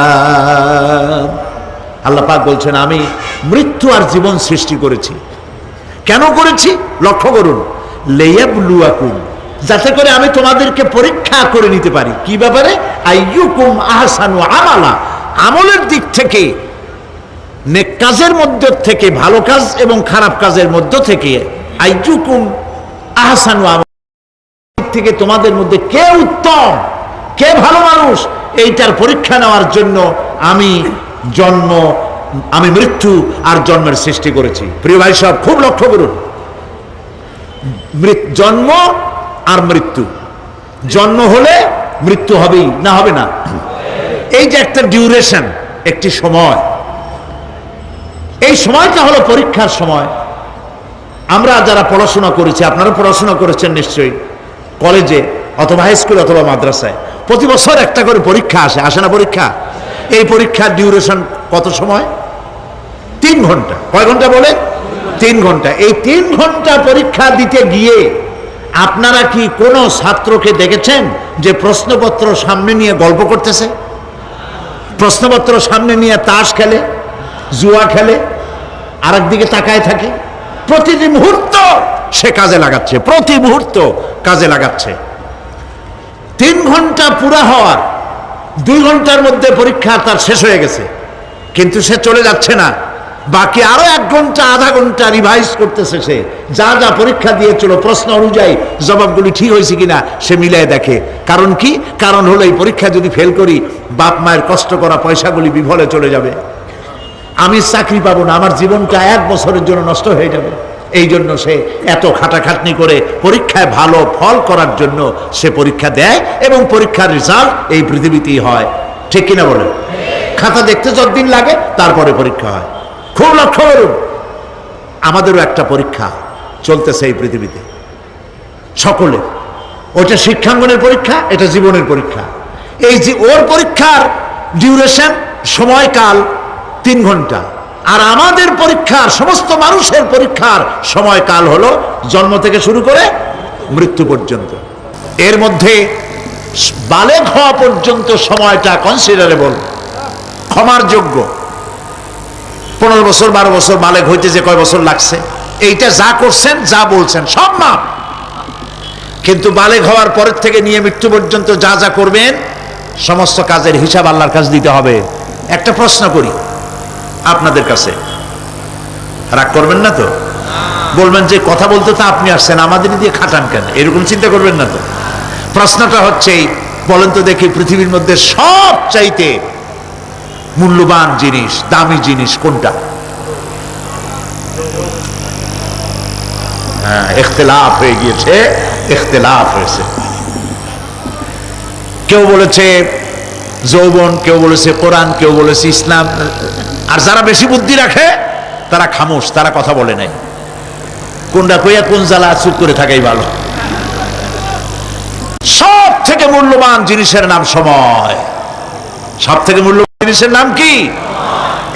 আল্লাহ পাক বলছেন, আমি মৃত্যু আর জীবন সৃষ্টি করেছি। কেন করেছি? লক্ষ্য করুন, লিয়াবলুয়াকুম, যাতে করে আমি তোমাদেরকে পরীক্ষা করে নিতে পারি। কি ব্যাপারে? আইয়ুকুম আহসানু আমালা, আমলের দিক থেকে, নেক কাজের মধ্য থেকে, ভালো কাজ এবং খারাপ কাজের মধ্য থেকে, আইয়ুকুম আহসানু আমাল থেকে তোমাদের মধ্যে কে উত্তম, কে ভালো মানুষ, এইটার পরীক্ষা নেওয়ার জন্য আমি মৃত্যু আর জন্মের সৃষ্টি করেছি। প্রিয় ভাই সব খুব লক্ষ্য করুন, জন্ম আর মৃত্যু, জন্ম হলে মৃত্যু হবেই, না হবে না? এই যে একটা ডিউরেশন, একটি সময়, এই সময়টা হলো পরীক্ষার সময়। আমরা যারা পড়াশোনা করেছি, আপনারা পড়াশোনা করেছেন নিশ্চয়ই, কলেজে অথবা হাই স্কুলে অথবা মাদ্রাসায় প্রতি বছর একটা করে পরীক্ষা আসে না পরীক্ষা? এই পরীক্ষার ডিউরেশন কত সময়? 3 ঘন্টা। কয় ঘন্টা বলে? 3 ঘন্টা। এই 3 ঘন্টা পরীক্ষা দিতে গিয়ে আপনারা কি কোনো ছাত্রকে দেখেছেন যে প্রশ্নপত্র সামনে নিয়ে গল্প করতেছে, প্রশ্নপত্র সামনে নিয়ে তাস খেলে, জুয়া খেলে, আর একদিকে তাকায় থাকে? প্রতিটি মুহূর্ত সে কাজে লাগাচ্ছে, প্রতি মুহূর্ত কাজে লাগাচ্ছে। 3 ঘন্টা পুরা হওয়ার 2 ঘন্টার মধ্যে পরীক্ষা তার শেষ হয়ে গেছে, কিন্তু সে চলে যাচ্ছে না, বাকি আরো 1 ঘন্টা আধা ঘন্টা রিভাইজ করতেছে। সে যা যা পরীক্ষা দিয়েছিল প্রশ্ন অনুযায়ী জবাবগুলি ঠিক হয়েছে কিনা সে মিলাই দেখে। কারণ কি? কারণ হলো এই পরীক্ষা যদি ফেল করি, বাপ মায়ের কষ্ট করা পয়সাগুলি বিফলে চলে যাবে, আমি চাকরি পাবো না, আমার জীবনটা 1 বছরের জন্য নষ্ট হয়ে যাবে। এই জন্য সে এত খাটাখাটনি করে পরীক্ষায় ভালো ফল করার জন্য সে পরীক্ষা দেয়, এবং পরীক্ষার রেজাল্ট এই পৃথিবীতেই হয়। ঠিক কিনা বলে? খাতা দেখতে যতদিন লাগে তারপরে পরীক্ষা হয়। খুব লক্ষ্য করুন, আমাদেরও একটা পরীক্ষা চলতেছে এই পৃথিবীতে, সকলে। ওটা শিক্ষাঙ্গনের পরীক্ষা, এটা জীবনের পরীক্ষা। এই যে ওর পরীক্ষার ডিউরেশন, সময়কাল 3 ঘন্টা, আর আমাদের পরীক্ষার, সমস্ত মানুষের পরীক্ষার সময়কাল হলো জন্ম থেকে শুরু করে মৃত্যু পর্যন্ত। এর মধ্যে বালেগ হওয়া পর্যন্ত সময়টা কনসিডারেবল, ক্ষমার যোগ্য। 15 বছর 12 বছর বালেগ হইতে যে কয় বছর লাগছে, এইটা যা করছেন যা বলছেন সব মাপ। কিন্তু বালেগ হওয়ার পরের থেকে নিয়ে মৃত্যু পর্যন্ত যা যা করবেন সমস্ত কাজের হিসাব আল্লাহর কাছে দিতে হবে। একটা প্রশ্ন করি আপনাদের কাছে, রাগ করবেন না তো? বলবেন যে কথা বলতে তো আপনি আসছেন, আমাদের দিয়ে খাটান কেন, এরকম চিন্তা করবেন না তো? প্রশ্নটা হচ্ছে, বলেন তো দেখি, পৃথিবীর মধ্যে সব চাইতে মূল্যবান জিনিস, দামি জিনিস কোনটা? হ্যাঁ, ইখতিলাফ হয়ে গিয়েছে, ইখতিলাফ হয়েছে। কেউ বলেছে যৌবন, কেউ বলেছে কোরআন, কেউ বলেছে ইসলাম। আর যারা বেশি বুদ্ধি রাখে তারা খামোশ, তারা কথা বলে নাই। কোনটা কইয়া কোন জ্বালা চুপ করে থাকাই ভালো। সব থেকে মূল্যবান জিনিসের নাম সময়। সব থেকে মূল্যবান জিনিসের নাম কি?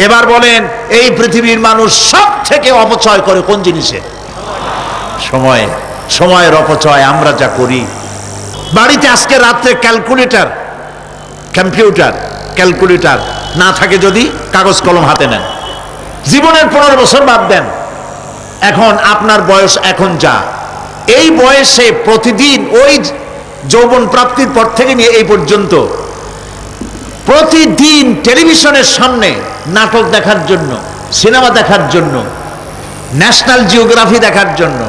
এবার বলেন, এই পৃথিবীর মানুষ সব থেকে অপচয় করে কোন জিনিসে? সময়ে। সময়ের অপচয় আমরা যা করি। বাড়িতে আজকে রাত্রে ক্যালকুলেটর, কম্পিউটার, ক্যালকুলেটর না থাকে যদি কাগজ কলম হাতে নেন। জীবনের 15 বছর বাদ দেন, এখন আপনার বয়স এখন যা, এই বয়সে প্রতিদিন ওই যৌবন প্রাপ্তির পর থেকে নিয়ে এই পর্যন্ত প্রতিদিন টেলিভিশনের সামনে নাটক দেখার জন্য, সিনেমা দেখার জন্য, ন্যাশনাল জিওগ্রাফি দেখার জন্য,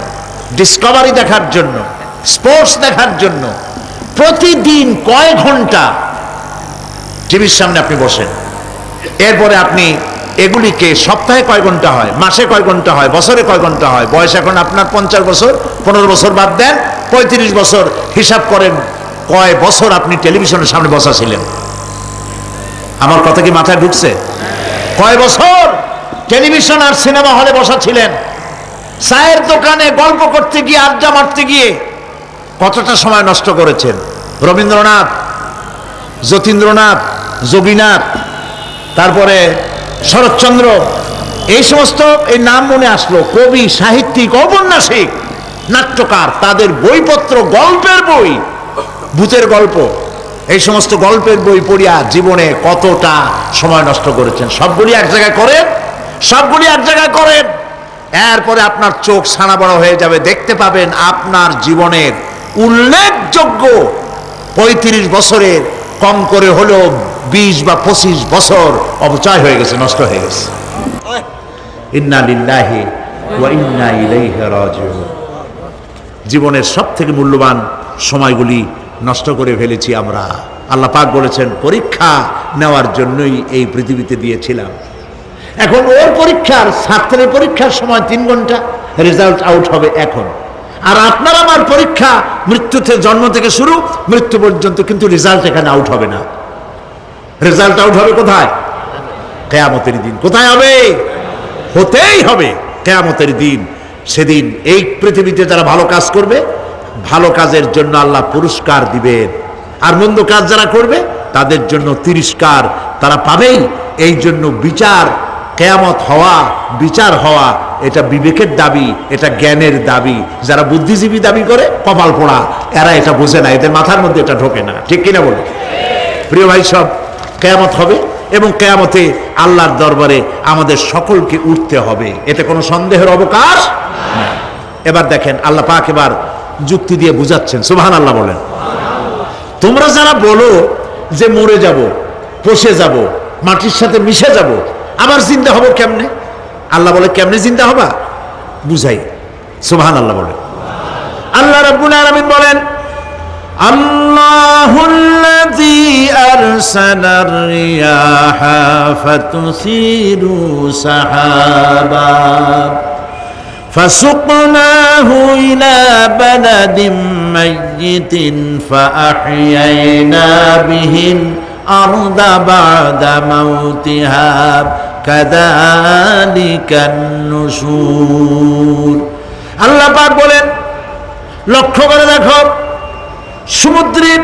ডিসকভারি দেখার জন্য, স্পোর্টস দেখার জন্য প্রতিদিন কয় ঘন্টা টিভির সামনে আপনি বসেন। এরপরে আপনি এগুলিকে সপ্তাহে কয় ঘন্টা হয়, মাসে কয় ঘন্টা হয়, বছরে কয় ঘন্টা হয়। বয়স এখন আপনার 50 বছর, 15 বছর বাদ দেন, 35 বছর। হিসাব করেন কয় বছর আপনি টেলিভিশনের সামনে বসা ছিলেন। আমার কথা কি মাথায় ঢুকছে? কয় বছর টেলিভিশন আর সিনেমা হলে বসা ছিলেন? চায়ের দোকানে গল্প করতে গিয়ে, আড্ডা মারতে গিয়ে কতটা সময় নষ্ট করেছেন? রবীন্দ্রনাথ, যতীন্দ্রনাথ, যোগীনাথ, তারপরে শরৎচন্দ্র, এই সমস্ত এই নাম মনে আসলো। কবি, সাহিত্যিক, ঔপন্যাসিক, নাট্যকার, তাদের বইপত্র, গল্পের বই, ভূতের গল্প, এই সমস্ত গল্পের বই পড়িয়া জীবনে কতটা সময় নষ্ট করেছেন। সবগুলি এক জায়গায় করেন, সবগুলি এক জায়গায় করেন, এরপরে আপনার চোখ ছানা বড় হয়ে যাবে। দেখতে পাবেন আপনার জীবনের উল্লেখযোগ্য 35 বছরের কম করে হলেও 20 বা 25 বছর অপচয় হয়ে গেছে, নষ্ট হয়ে গেছে। ইন্না লিল্লাহি ওয়া ইন্না ইলাইহি রাজিউন। জীবনের সব থেকে মূল্যবান সময়গুলি নষ্ট করে ফেলেছি আমরা। আল্লাহ পাক বলেছেন পরীক্ষা নেওয়ার জন্যই এই পৃথিবীতে দিয়েছিলাম। এখন ওর পরীক্ষার, ছাত্রের পরীক্ষার সময় 3 ঘন্টা, রেজাল্ট আউট হবে এখন। আর আপনার আমার পরীক্ষা মৃত্যুতে, জন্ম থেকে শুরু মৃত্যু পর্যন্ত, কিন্তু রেজাল্ট এখানে আউট হবে না। রেজাল্ট আউট হবে কোথায়? কিয়ামতের দিন। কোথায় হবে? হতেই হবে কিয়ামতের দিন। সেদিন এই পৃথিবীতে যারা ভালো কাজ করবে, ভালো কাজের জন্য আল্লাহ পুরস্কার দিবেন, আর মন্দ কাজ যারা করবে তাদের জন্য তিরস্কার তারা পাবেই। এই জন্য বিচার, কিয়ামত হওয়া, বিচার হওয়া, এটা বিবেকের দাবি, এটা জ্ঞানের দাবি। যারা বুদ্ধিজীবী দাবি করে কপাল পোড়া, এরা এটা বোঝে না, এদের মাথার মধ্যে এটা ঢোকে না। ঠিক কিনা বলে? প্রিয় ভাই সব, কিয়ামত হবে এবং কিয়ামতে আল্লাহর দরবারে আমাদের সকলকে উঠতে হবে, এতে কোনো সন্দেহের অবকাশ নেই। এবার দেখেন আল্লাহ পাক এবার যুক্তি দিয়ে বুঝাচ্ছেন। সুবহানাল্লাহ বলেন। তোমরা যারা বলো যে মরে যাব, পচে যাব, মাটির সাথে মিশে যাব, আবার জিন্দা হব কেমনে? আল্লাহ বলে কেমনে জিন্দা হবা বুঝাই। সুবহানাল্লাহ বলেন। আল্লাহ রাব্বুল আলামিন বলেন আল্লাহুল্লাযী আরসালার রিয়াহা ফাতুসিরু সাহাবা ফাসুকনাহু ইলা বালাদিন মাইয়িতিন ফাআহইয়ানা বিহিল আরদা বা'দা মাউতিহা কাযালিকান নুশুর। আল্লাহ পাক বলেন, লক্ষ্য করে দেখো, সমুদ্রের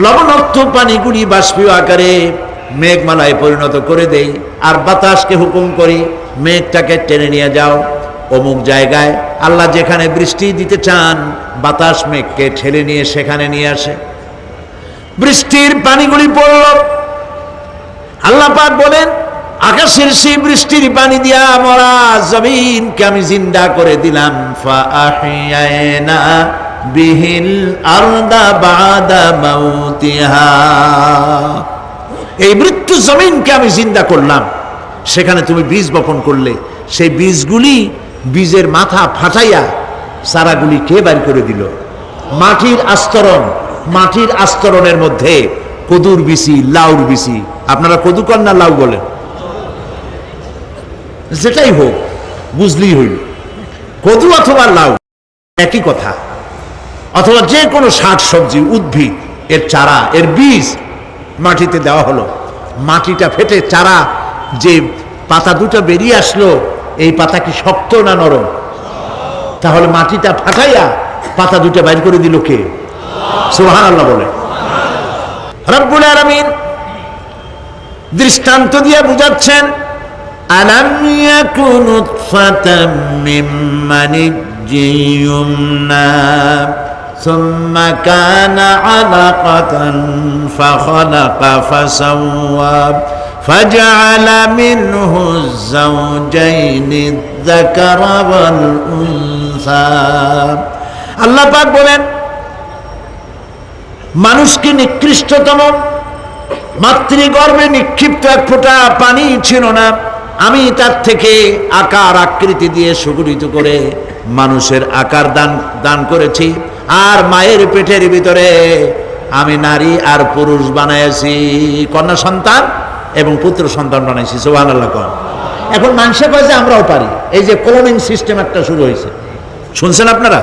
লবণাক্ত পানিগুলি বাষ্পীয় আকারে মেঘমালায় পরিণত করে দেই, আর বাতাসকে হুকুম করি মেঘটাকে টেনে নিয়ে যাও অমুক জায়গায়। আল্লাহ যেখানে বৃষ্টি দিতে চান, বাতাস মেঘকে ঠেলে নিয়ে সেখানে নিয়ে আসে। বৃষ্টির পানিগুলি পড়ল। আল্লাহ পাক বলেন, আকাশের সেই বৃষ্টির পানি দিয়া মরা জমিনকে আমি জিন্দা করে দিলাম। ফাআহইয়ানা বিহিল আরদা বা'দা মাউতিহা। এই মৃত্যু জমিনকে আমি জিন্দা করলাম, সেখানে তুমি বীজ বপন করলে, সেই বীজগুলি, বীজের মাথা ফাটাইয়া চারাগুলি কে বাইর করে দিল? মাটির আস্তরণ। মাটির আস্তরণের মধ্যে কদুর বিচি, লাউর বিচি। আপনারা কদু কন না লাউ বলেন? যেটাই হোক, বুঝলেই হইল, কদু অথবা লাউ একই কথা। অথবা যে কোনো শাক সবজি, উদ্ভিদ, এর চারা, এর বীজ মাটিতে দেওয়া হলো। মাটিটা ফেটে চারা, যে পাতা দুটো বেরিয়ে আসলো, এই পাতা কি শক্ত না নরম? তাহলে মাটিটা ফাটাইয়া পাতা দুটো বাইর করে দিল কে? সুবহানাল্লাহ বলে। রব্বুল আলামিন দৃষ্টান্ত দিয়ে বুঝাচ্ছেন, আলাম ইয়াকুন নুতফাতাম মিন মানিয়্যিন ইউমনা সুম্মা কানা আলাকাতান ফাখালাকা ফাসাওয়া ফাজআলা মিনহু যাওজাইনি যাকারা ওয়াল উনসা। আল্লাহ পাক বলেন, মানুষকে নিকৃষ্টতম মাতৃগর্ভে নিক্ষিপ্ত এক ফোঁটা পানি ছিল না, আমি তার থেকে আকার আকৃতি দিয়ে সুগঠিত করে মানুষের আকার দান করেছি, আর মায়ের পেটের ভিতরে আমি নারী আর পুরুষ বানাইছি, কন্যা সন্তান এবং পুত্র সন্তান বানাইছি। সুবহানাল্লাহ। এখন মানুষে কয় যে আমরাও পারি। এই যে ক্লোনিং সিস্টেম একটা শুরু হয়েছে, শুনছেন আপনারা?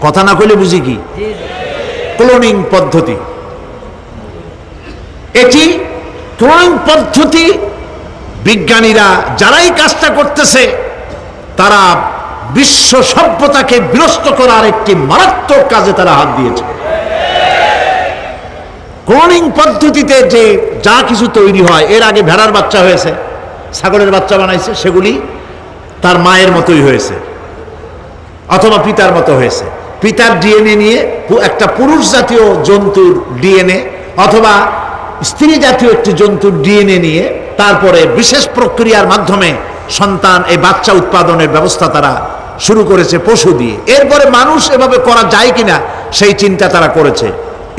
কথা না কইলে বুঝি কি? ক্লোনিং পদ্ধতি। এটি ক্লোনিং পদ্ধতি, বিজ্ঞানীরা যারাই কাজটা করতেছে, তারা বিশ্ব সভ্যতাকে বিনষ্ট করার একটি মারাত্মক কাজে তারা হাত দিয়েছে। ক্লোনিং পদ্ধতিতে যে যা কিছু তৈরি হয়, এর আগে ভেড়ার বাচ্চা হয়েছে, ছাগলের বাচ্চা বানাইছে, সেগুলি তার মায়ের মতোই হয়েছে অথবা পিতার মতো হয়েছে। পিতার ডিএনএ নিয়ে একটা পুরুষ জাতীয় জন্তুর ডিএনএ অথবা স্ত্রী জাতীয় একটি জন্তুর ডিএনএ নিয়ে তারপরে বিশেষ প্রক্রিয়ার মাধ্যমে সন্তান, এই বাচ্চা উৎপাদনের ব্যবস্থা তারা শুরু করেছে পশু দিয়ে। এরপরে মানুষ এভাবে করা যায় কিনা সেই চিন্তা তারা করেছে।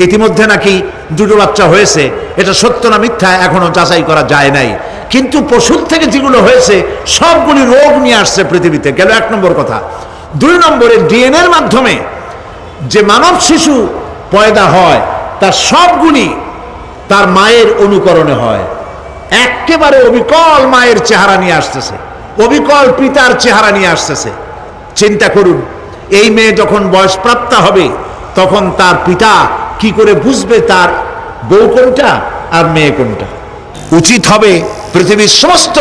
ইতিমধ্যে নাকি দুটো বাচ্চা হয়েছে, এটা সত্য না মিথ্যা এখনো যাচাই করা যায় নাই, কিন্তু পশুর থেকে যেগুলো হয়েছে সবগুলি রোগ নিয়ে আসছে পৃথিবীতে, গেল 1 নম্বর কথা। 2 নম্বরে ডিএনএর মাধ্যমে যে মানব শিশু পয়দা হয় তার সবগুলি তার মায়ের অনুকরণে হয়, একেবারে অবিকল মায়ের চেহারা নিয়ে আসতেছে, অবিকল পিতার চেহারা নিয়ে আসতেছে। চিন্তা করুন, এই মেয়ে যখন বয়সপ্রাপ্তা হবে তখন তার পিতা কি করে বুঝবে তার বউ কোনটা আর মেয়ে কোনটা? উচিত হবে পৃথিবীর সমস্ত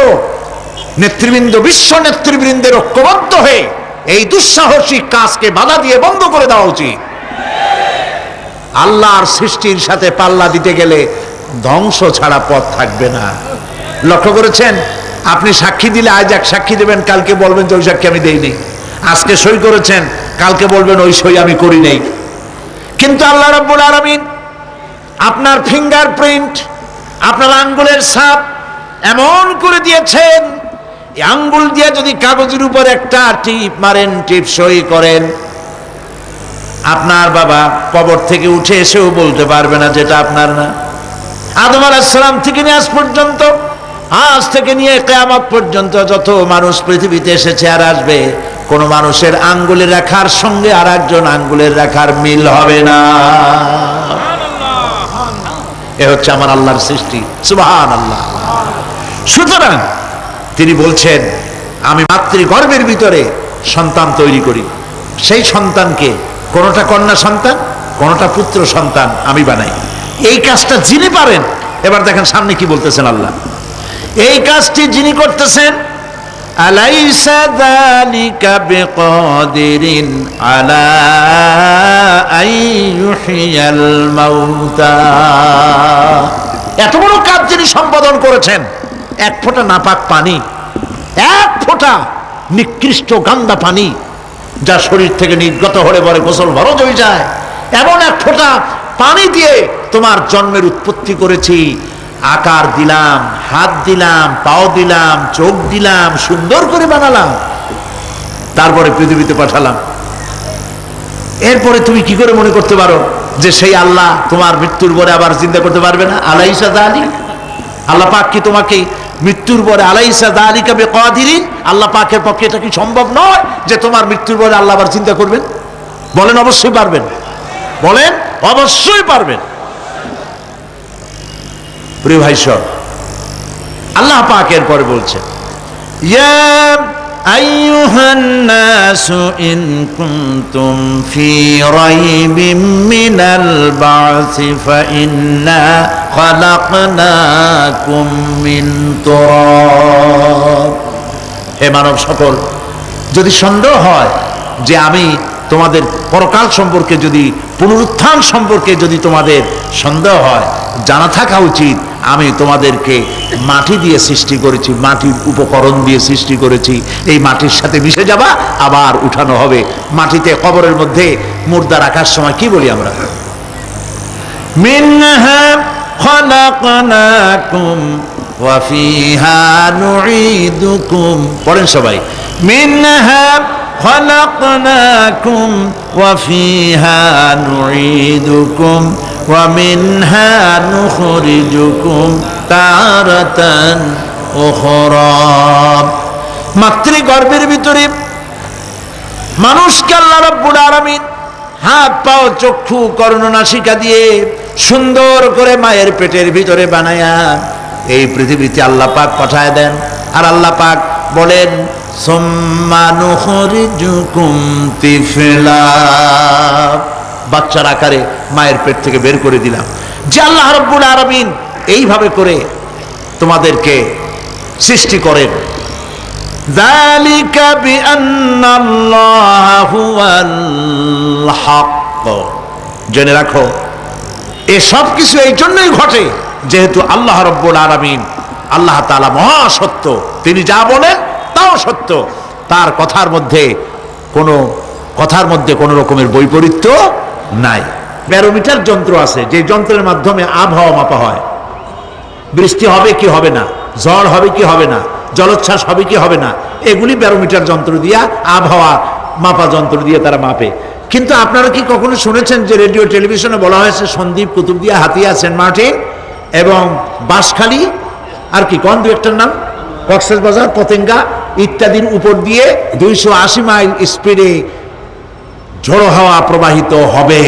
নেতৃবৃন্দ, বিশ্ব নেতৃবৃন্দের ঐক্যবদ্ধ হয়ে এই দুঃসাহসিক কাজকে বাধা দিয়ে বন্ধ করে দেওয়া উচিত। আল্লাহর সৃষ্টির সাথে পাল্লা দিতে গেলে ধ্বংস ছাড়া পথ থাকবে না। লক্ষ্য করেছেন, আপনি সাক্ষী দিলে আজ এক সাক্ষী দেবেন, কালকে বলবেন যে ওই সাক্ষী আমি দেই নেই। আজকে সই করেছেন, কালকে বলবেন ওই সই আমি করি নাই। কিন্তু আল্লাহ রাব্বুল আলামিন আপনার ফিঙ্গারপ্রিন্ট, আপনার আঙ্গুলের ছাপ এমন করে দিয়েছেন, এই আঙ্গুল দিয়ে যদি কাগজের উপর একটা টিপ মারেন, টিপ সই করেন, আপনার বাবা কবর থেকে উঠে এসেও বলতে পারবে না যেটা আপনার না। আদম আলাইহিস সালাম থেকে নিয়ে আজ পর্যন্ত, আজ থেকে নিয়ে কিয়ামত পর্যন্ত যত মানুষ পৃথিবীতে এসেছে আর আসবে, কোন মানুষের আঙ্গুলের রেখার সঙ্গে আর একজন আঙ্গুলের রেখার মিল হবে না। এ হচ্ছে আমার আল্লাহর সৃষ্টি, সুবহানাল্লাহ। সুতরাং তিনি বলছেন, আমি মাতৃগর্ভের ভিতরে সন্তান তৈরি করি, সেই সন্তানকে কোনটা কন্যা সন্তান, কোনটা পুত্র সন্তান আমি বানাই। এই কাজটা যিনি পারেন, এবার দেখেন সামনে কি বলতেছেন আল্লাহ, এই কাজটি যিনি করতেছেন, আলাইসা যালিকা বিকাদিরিন আলা আইয়ুহিয়াল মাউতা, এত বড় কাজ যিনি সম্পাদন করেছেন, এক ফোঁটা নাপাক পানি, এক ফোঁটা নিকৃষ্ট গান্দা পানি যা শরীর থেকে নির্গত হলে পরে গোসল ফরজ হয়ে যায়, এমন এক ফোঁটা পানি দিয়ে তোমার জন্মের উৎপত্তি করেছি, আকার দিলাম, হাত দিলাম, পাও দিলাম, চোখ দিলাম, সুন্দর করে বানালাম, তারপরে পৃথিবীতে পাঠালাম। এরপরে তুমি কি করে মনে করতে পারো যে সেই আল্লাহ তোমার মৃত্যুর পরে আবার চিন্তা করতে পারবে না? আলাইসা যালিক, আল্লাহ পাক কি তোমাকে মৃত্যুর পরে, আলাইসা যালিকা বিকাদিরিন, আল্লাহ পাকের পক্ষে এটা কি সম্ভব নয় যে তোমার মৃত্যুর পরে আল্লাহ আবার চিন্তা করবেন? বলেন অবশ্যই পারবেন, বলেন অবশ্যই পারবেন। প্রিয় ভাই সব, আল্লাহ পাক এর পরে বলছেন, ইয়া আইয়ুহান নাসু ইন কুনতুম ফি রাইবিম মিনাল বা'সি ফাইন্না খালাকনাকুম মিন তুরাব। হে মানব সকল, যদি সন্দেহ হয় যে আমি তোমাদের পরকাল সম্পর্কে, যদি পুনরুত্থান সম্পর্কে যদি তোমাদের সন্দেহ হয়, জানা থাকা উচিত আমি তোমাদেরকে মাটি দিয়ে সৃষ্টি করেছি, মাটির উপকরণ দিয়ে সৃষ্টি করেছি। এই মাটির সাথে মিশে যাবা, আবার উঠানো হবে। মাটিতে কবরের মধ্যে মুর্দা রাখার সময় কি বলি আমরা? মিনহা খালাকনাকুম ওয়া ফিহা নুঈদুকুম। পড়েন সবাই, মিনহা خلقناكم وفيها نعيدكم ومنها نخرجكم تارة أخرى। মাতৃগর্ভের ভিতরে মানুষকে আল্লাহ রাব্বুল আলামিন হাত পাও চক্ষু কর্ণনাসিকা দিয়ে সুন্দর করে মায়ের পেটের ভিতরে বানায়া এই পৃথিবীতে আল্লাহ পাক পাঠায় দেন। আর আল্লাহ পাক বলেন, সুম্মা নুখরিজুকুম তিফলা, বাচ্চার আকারে মায়ের পেট থেকে বের করে দিলাম। যে আল্লাহ রাব্বুল আলামিন এইভাবে করে তোমাদেরকে সৃষ্টি করেন। যালিকা বিআন্নাল্লাহা হুয়াল হক, জেনে রাখো এ সব কিছু এই জন্যই ঘটে যেহেতু আল্লাহ রাব্বুল আলামিন, আল্লাহ তাআলা মহাসত্য, তিনি যা বলেন তাও সত্য, তার কথার মধ্যে কোনো রকমের বৈপরীত্য নাই। ব্যারোমিটার যন্ত্র আছে, যে যন্ত্রের মাধ্যমে আবহাওয়া মাপা হয়, বৃষ্টি হবে কি হবে না, ঝড় হবে কি হবে না, জলোচ্ছ্বাস হবে কি হবে না, এগুলি ব্যারোমিটার যন্ত্র দিয়া, আবহাওয়া মাপা যন্ত্র দিয়ে তারা মাপে। কিন্তু আপনারা কি কখনো শুনেছেন যে রেডিও টেলিভিশনে বলা হয়েছে সন্দ্বীপ, কুতুবদিয়া, হাতিয়া, সেন্ট মার্টিন এবং বাঁশখালী, আর কি কোন দু একটার নাম, কক্সবাজার, পতেঙ্গা ইত্যাদির উপর দিয়ে 280 মাইল স্পিডে ঝোড়ো হাওয়া প্রবাহিত হবে।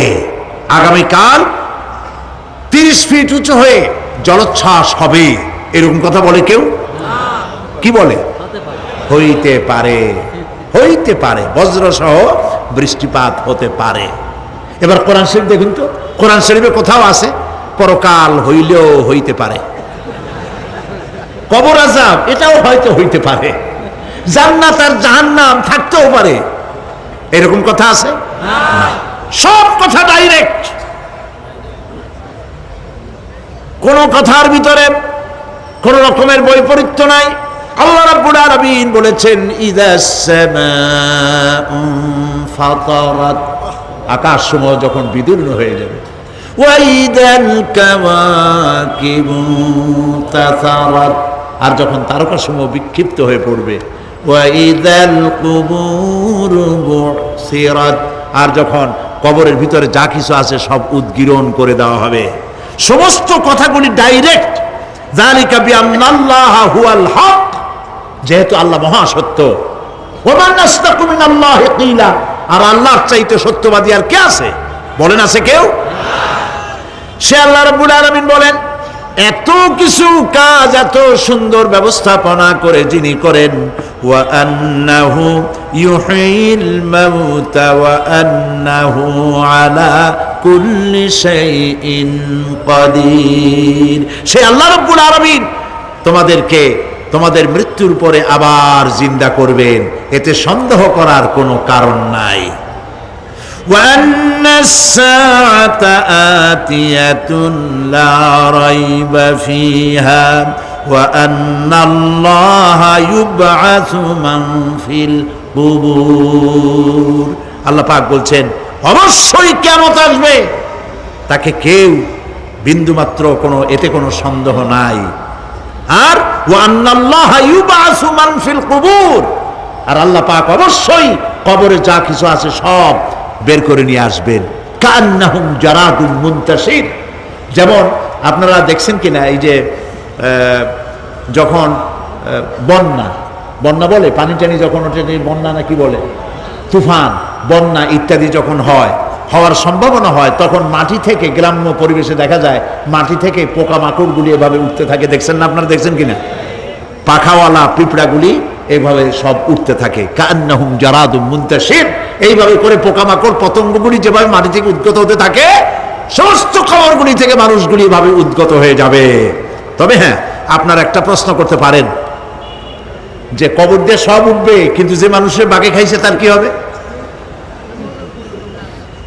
আগামীকাল 30 ফিট উঁচু হয়ে জলোচ্ছ্বাস হবে, এরকম কথা বলে কেউ? কি বলে? হইতে পারে, হইতে পারে, বজ্রসহ বৃষ্টিপাত হতে পারে। এবার কোরআন শরীফ দেখুন তো, কোরআন শরীফে কোথাও আছে পরকাল হইলেও হইতে পারে, কবর আযাব এটাও হয়তো হইতে পারে, জান্নাত আর জাহান্নাম থাকতেও পারে, এরকম কথা আছে? সব কথা ডাইরেক্ট, কোন কথার ভিতরে কোন রকমের বৈপরীত্য নাই। আল্লাহ রাব্বুল আলামিন বলেছেন ইযাস সামাউ ফাতারাত, আকাশ সমূহ যখন বিদীর্ণ হয়ে যাবে, ওয়া ইদাল কাওয়াকিবু তাসারাত, আর যখন তারকা সমূহ বিক্ষিপ্ত হয়ে পড়বে, ওয়া ইদাল কুবুরু বুসিরাত, আর যখন কবরের ভিতরে যা কিছু আছে সব উদ্গীরণ করে দেওয়া হবে। সমস্ত কথাগুলি ডাইরেক্ট। যালিকা বিআন্নাল্লাহা হুয়াল হক, যেহেতু আল্লাহ মহাসত্য। ওয়া মান আসতাকু মিনাল্লাহি কিলা, আর আল্লাহর চাইতে সত্যবাদী আর কে আছে? বলেন আছে কেউ? সে আল্লাহ রাব্বুল আলামিন বলেন এত কিছু কাজ, এত সুন্দর ব্যবস্থাপনা করে যিনি করেন, ওয়া আন্নাহু ইউহিল মাউতা ওয়া আন্নাহু আলা কুল্লি শাইইন কাদির। সে আল্লাহ রাব্বুল আলামিন তোমাদেরকে তোমাদের মৃত্যুর পরে আবার জিন্দা করবেন, এতে সন্দেহ করার কোনো কারণ নাই। وأن الساعة آتية لا ريب فيها وأن الله يبعث من في القبور। আল্লাহ পাক বলছেন অবশ্যই কিয়ামত আসবে, তাকে কেউ বিন্দুমাত্র এতে কোনো সন্দেহ নাই। আর وأن الله يبعث من في القبور, আর আল্লাহ পাক অবশ্যই কবরে যা কিছু আছে সব বের করে নিয়ে আসবেন। কান্নাহুম জারাদুম মুনতাশির, যেমন আপনারা দেখছেন কিনা এই যে যখন বন্যা বলে, পানি টানি যখন ওঠে, বন্যা না কি বলে, তুফান, বন্যা ইত্যাদি যখন হওয়ার সম্ভাবনা হয়, তখন মাটি থেকে, গ্রাম্য পরিবেশে দেখা যায় মাটি থেকে পোকামাকড়গুলি এভাবে উঠতে থাকে। দেখছেন না আপনারা? দেখছেন কিনা? পাখাওয়ালা পিঁপড়াগুলি এইভাবে সব উঠতে থাকে। কান্নাহুম জারাদুম মুনতাশির, এইভাবে করে পোকামাকড় পতঙ্গগুলি যেভাবে মাটি থেকে উদ্গত হতে থাকে, সমস্ত খবরগুলি থেকে মানুষগুলি এভাবে উদ্গত হয়ে যাবে। তবে হ্যাঁ, আপনারা একটা প্রশ্ন করতে পারেন যে কবর দিয়ে সব উঠবে, কিন্তু যে মানুষের বাগে খাইছে তার কি হবে?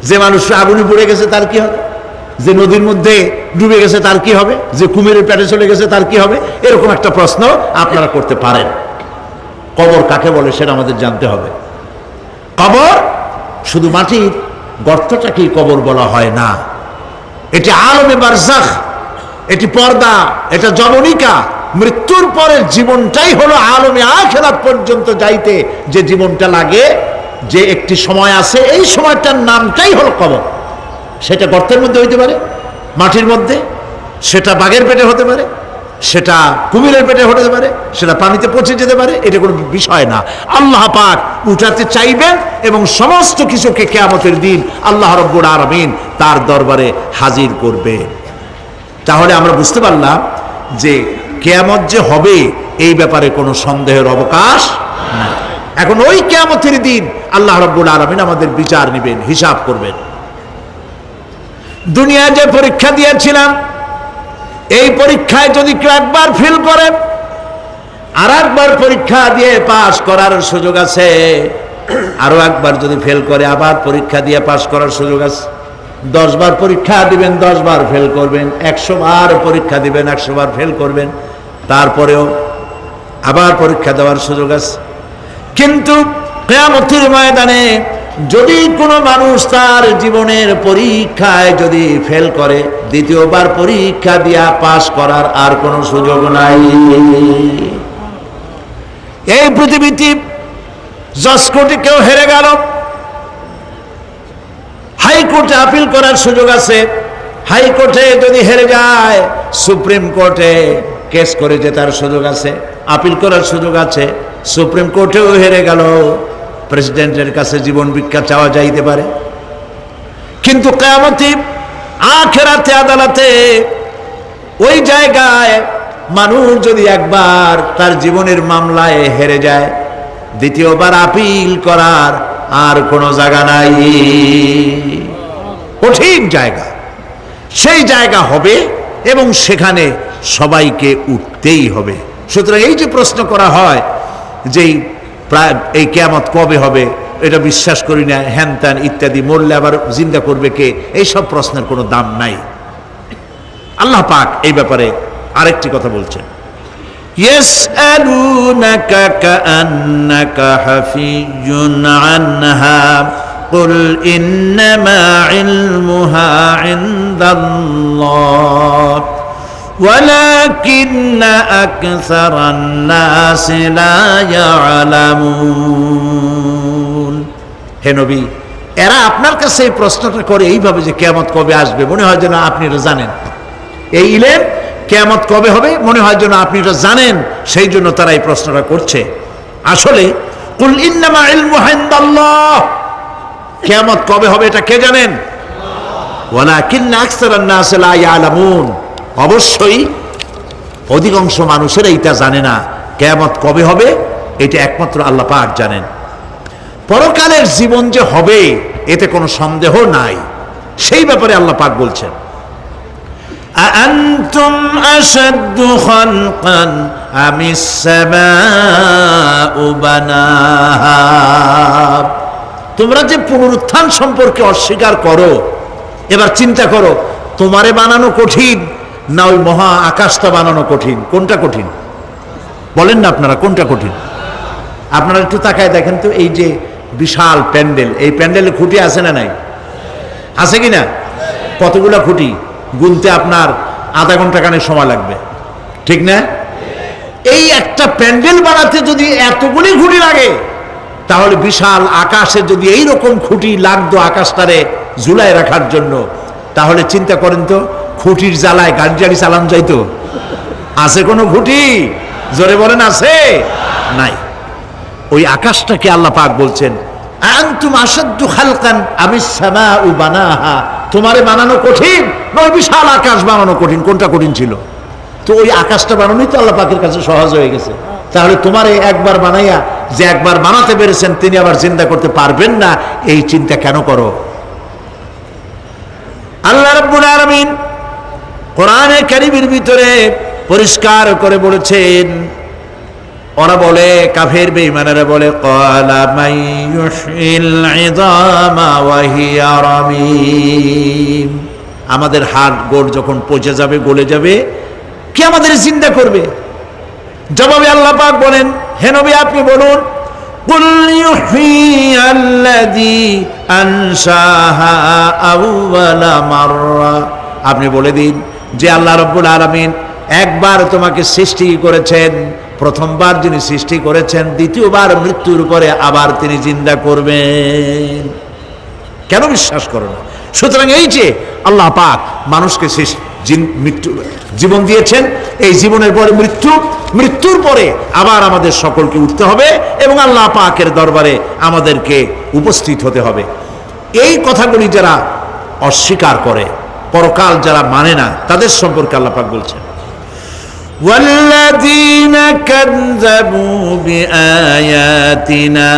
যে মানুষ আগুনে পুড়ে গেছে তার কি হবে? যে নদীর মধ্যে ডুবে গেছে তার কি হবে? যে কুমিরের পেটে চলে গেছে তার কি হবে? এরকম একটা প্রশ্ন আপনারা করতে পারেন। কবর কাকে বলে সেটা আমাদের জানতে হবে। কবর শুধু মাটির গর্তটাকেই কবর বলা হয় না, এটি আলমে বারজাখ, এটি পর্দা, এটা জবনিকা। মৃত্যুর পরের জীবনটাই হলো আলমে আখিরাত পর্যন্ত যাইতে যে জীবনটা লাগে, যে একটি সময় আছে, এই সময়টার নামটাই হলো কবর। সেটা গর্তের মধ্যে হইতে পারে, মাটির মধ্যে, সেটা বাঘের পেটে হতে পারে, সেটা কুমিরের পেটে হতে পারে, সেটা পানিতে পচে যেতে পারে, এটা কোনো বিষয় না। আল্লাহ পাক উঠাতে চাইবেন এবং সমস্ত কিছুকে কিয়ামতের দিন আল্লাহ রাব্বুল আলামিন তার দরবারে হাজির করবেন। তাহলে আমরা বুঝতে পারলাম যে কিয়ামত যে হবে এই ব্যাপারে কোনো সন্দেহের অবকাশ নাই। এখন ওই কিয়ামতের দিন আল্লাহ রাব্বুল আলামিন আমাদের বিচার নেবেন, হিসাব করবেন। দুনিয়ায় যে পরীক্ষা দিয়েছিলাম, এই পরীক্ষায় যদি কেউ একবার ফেল করে, আর একবার পরীক্ষা দিয়ে পাস করার সুযোগ আছে, আরো একবার যদি ফেল করে আবার পরীক্ষা দিয়ে পাস করার সুযোগ আছে। 10 বার পরীক্ষা দিবেন, 10 বার ফেল করবেন, 100 বার পরীক্ষা দিবেন, 100 বার ফেল করবেন, তারপরেও আবার পরীক্ষা দেওয়ার সুযোগ আছে। কিন্তু কিয়ামতের ময়দানে যদি কোনো মানুষ তার জীবনের পরীক্ষায় যদি ফেল করে, দ্বিতীয়বার পরীক্ষা দিয়া পাস করার আর কোনো সুযোগ নাই। এই পৃথিবীতে 10 কোটি কেউ হেরে গেল, হাইকোর্টে আপিল করার সুযোগ আছে। হাইকোর্টে যদি হেরে যায় সুপ্রিম কোর্টে কেস করে জেতার সুযোগ আছে, আপিল করার সুযোগ আছে। সুপ্রিম কোর্টেও হেরে গেল, প্রেসিডেন্টের কাছে জীবন ভিক্ষা চাওয়া যাইতে পারে। কিন্তু কিয়ামতে আখিরাতে আদালতে ওই জায়গায় মানুষ যদি একবার তার জীবনের মামলায় হেরে যায়, দ্বিতীয়বার আপিল করার আর কোনো জায়গা নাই। কঠিন জায়গা, সেই জায়গা হবে এবং সেখানে সবাইকে উঠতেই হবে। সুতরাং এই যে প্রশ্ন করা হয় যে এই কিয়ামত কবে হবে, এটা বিশ্বাস করি না, হ্যান ত্যান ইত্যাদি, মরলে আবার জিন্দা করবে কে, এইসব প্রশ্নের কোনো দাম নাই। আল্লাহ পাক এই ব্যাপারে আরেকটি কথা বলছেন, ইয়াসআলুনাকা কাআন্নাকা হাফিয়ুন আনহা কুল ইন্নামা ইলমুহা ইনদাল্লাহ ওয়ালাকিন্না আকসারান নাসি লা ইয়ালামুন। হে নবী, এরা আপনার কাছে এই প্রশ্নটা করে এইভাবে যে কিয়ামত কবে আসবে, মনে হয় যেন আপনি এটা জানেন। এই ইলম কিয়ামত কবে হবে মনে হয় যেন আপনি এটা জানেন, সেই জন্য তারা এই প্রশ্নটা করছে। আসলে কুল ইন্নামা ইলমুহা ইনদাল্লাহ, কিয়ামত কবে হবে এটা কে জানেন? ওয়ালাকিন্না আকসারান নাস লা ইয়ালামুন, অবশ্যই অধিকাংশ মানুষের এইটা জানে না। কিয়ামত কবে হবে এটা একমাত্র আল্লাহ পাক জানেন। পরকালের জীবন যে হবে এতে কোনো সন্দেহ নাই, সেই ব্যাপারে আল্লাহ পাক বলছেন, আআনতুম আশাদ্দু খালকান আমিস সামাউ বানাহা। তোমরা যে পুনরুত্থান সম্পর্কে অস্বীকার করো, এবার চিন্তা করো, তোমারে বানানো কঠিন না ওই মহা আকাশটা বানানো কঠিন? কোনটা কঠিন বলেন না আপনারা, কোনটা কঠিন? আপনারা একটু তাকায় দেখেন তো, এই যে বিশাল প্যান্ডেল, এই প্যান্ডেলে খুঁটি আছে না নাই? আছে কিনা? কতগুলা খুঁটি গুনতে আপনার আধা ঘন্টা কানে সময় লাগবে, ঠিক না? এই একটা প্যান্ডেল বানাতে যদি এতগুলি খুঁটি লাগে, তাহলে বিশাল আকাশে যদি এইরকম খুঁটি লাগতো আকাশটারে ঝুলায় রাখার জন্য, তাহলে চিন্তা করেন তো, খুঁটির জ্বালায় গাড়ি গাড়ি চালান যাইতো? আছে কোনো খুঁটি? জোরে বলেন, আছে? নাই। ওই আকাশটাকে আল্লাহ পাক বলছেন, আনতুম আশাদ্দু খালকান আমিস সামাউ বানাহা। তোমারে বানানো কঠিন না ওই বিশাল আকাশ বানানো কঠিন? কোনটা কঠিন ছিল? তো ওই আকাশটা বানানোই তো আল্লাহ পাকের কাছে সহজ হয়ে গেছে। তাহলে তোমারে একবার বানাইয়া যে একবার বানাতে পেরেছেন তিনি আবার জিন্দা করতে পারবেন না, এই চিন্তা কেন করো? আল্লাহ রাব্বুল আলামিন কোরআনে কারীমের ভিতরে পরিষ্কার করে বলেছেন, ওরা বলে, কাফের বেঈমানেরা বলে, ক্বালা মাইয়ুশইল ইযামা ওয়া হিয়া রামীম। আমাদের হাড় গোড় যখন পচে যাবে, গলে যাবে, কে আমাদের জিন্দা করবে? জবাবে আল্লাহ পাক বলেন, হে নবী আপনি বলুন, কুল ইউহইয়াল্লাযী আনশাহা আউওয়ালা মাররা। আপনি বলে দিন যে আল্লাহ রাব্বুল আলামিন একবার তোমাকে সৃষ্টি করেছেন, প্রথমবার যিনি সৃষ্টি করেছেন দ্বিতীয়বার মৃত্যুর পরে আবার তিনি জিন্দা করবেন। কেন বিশ্বাস করো না? সুতরাং এই যে আল্লাহ পাক মানুষকে জীবন দিয়েছেন, এই জীবনের পরে মৃত্যু, মৃত্যুর পরে আবার আমাদের সকলকে উঠতে হবে এবং আল্লাহ পাকের দরবারে আমাদেরকে উপস্থিত হতে হবে। এই কথাগুলি যারা অস্বীকার করে, পরকাল যারা মানে না, তাদের সম্পর্কে আল্লাহ পাক বলছেন, والذين كذبوا بآياتنا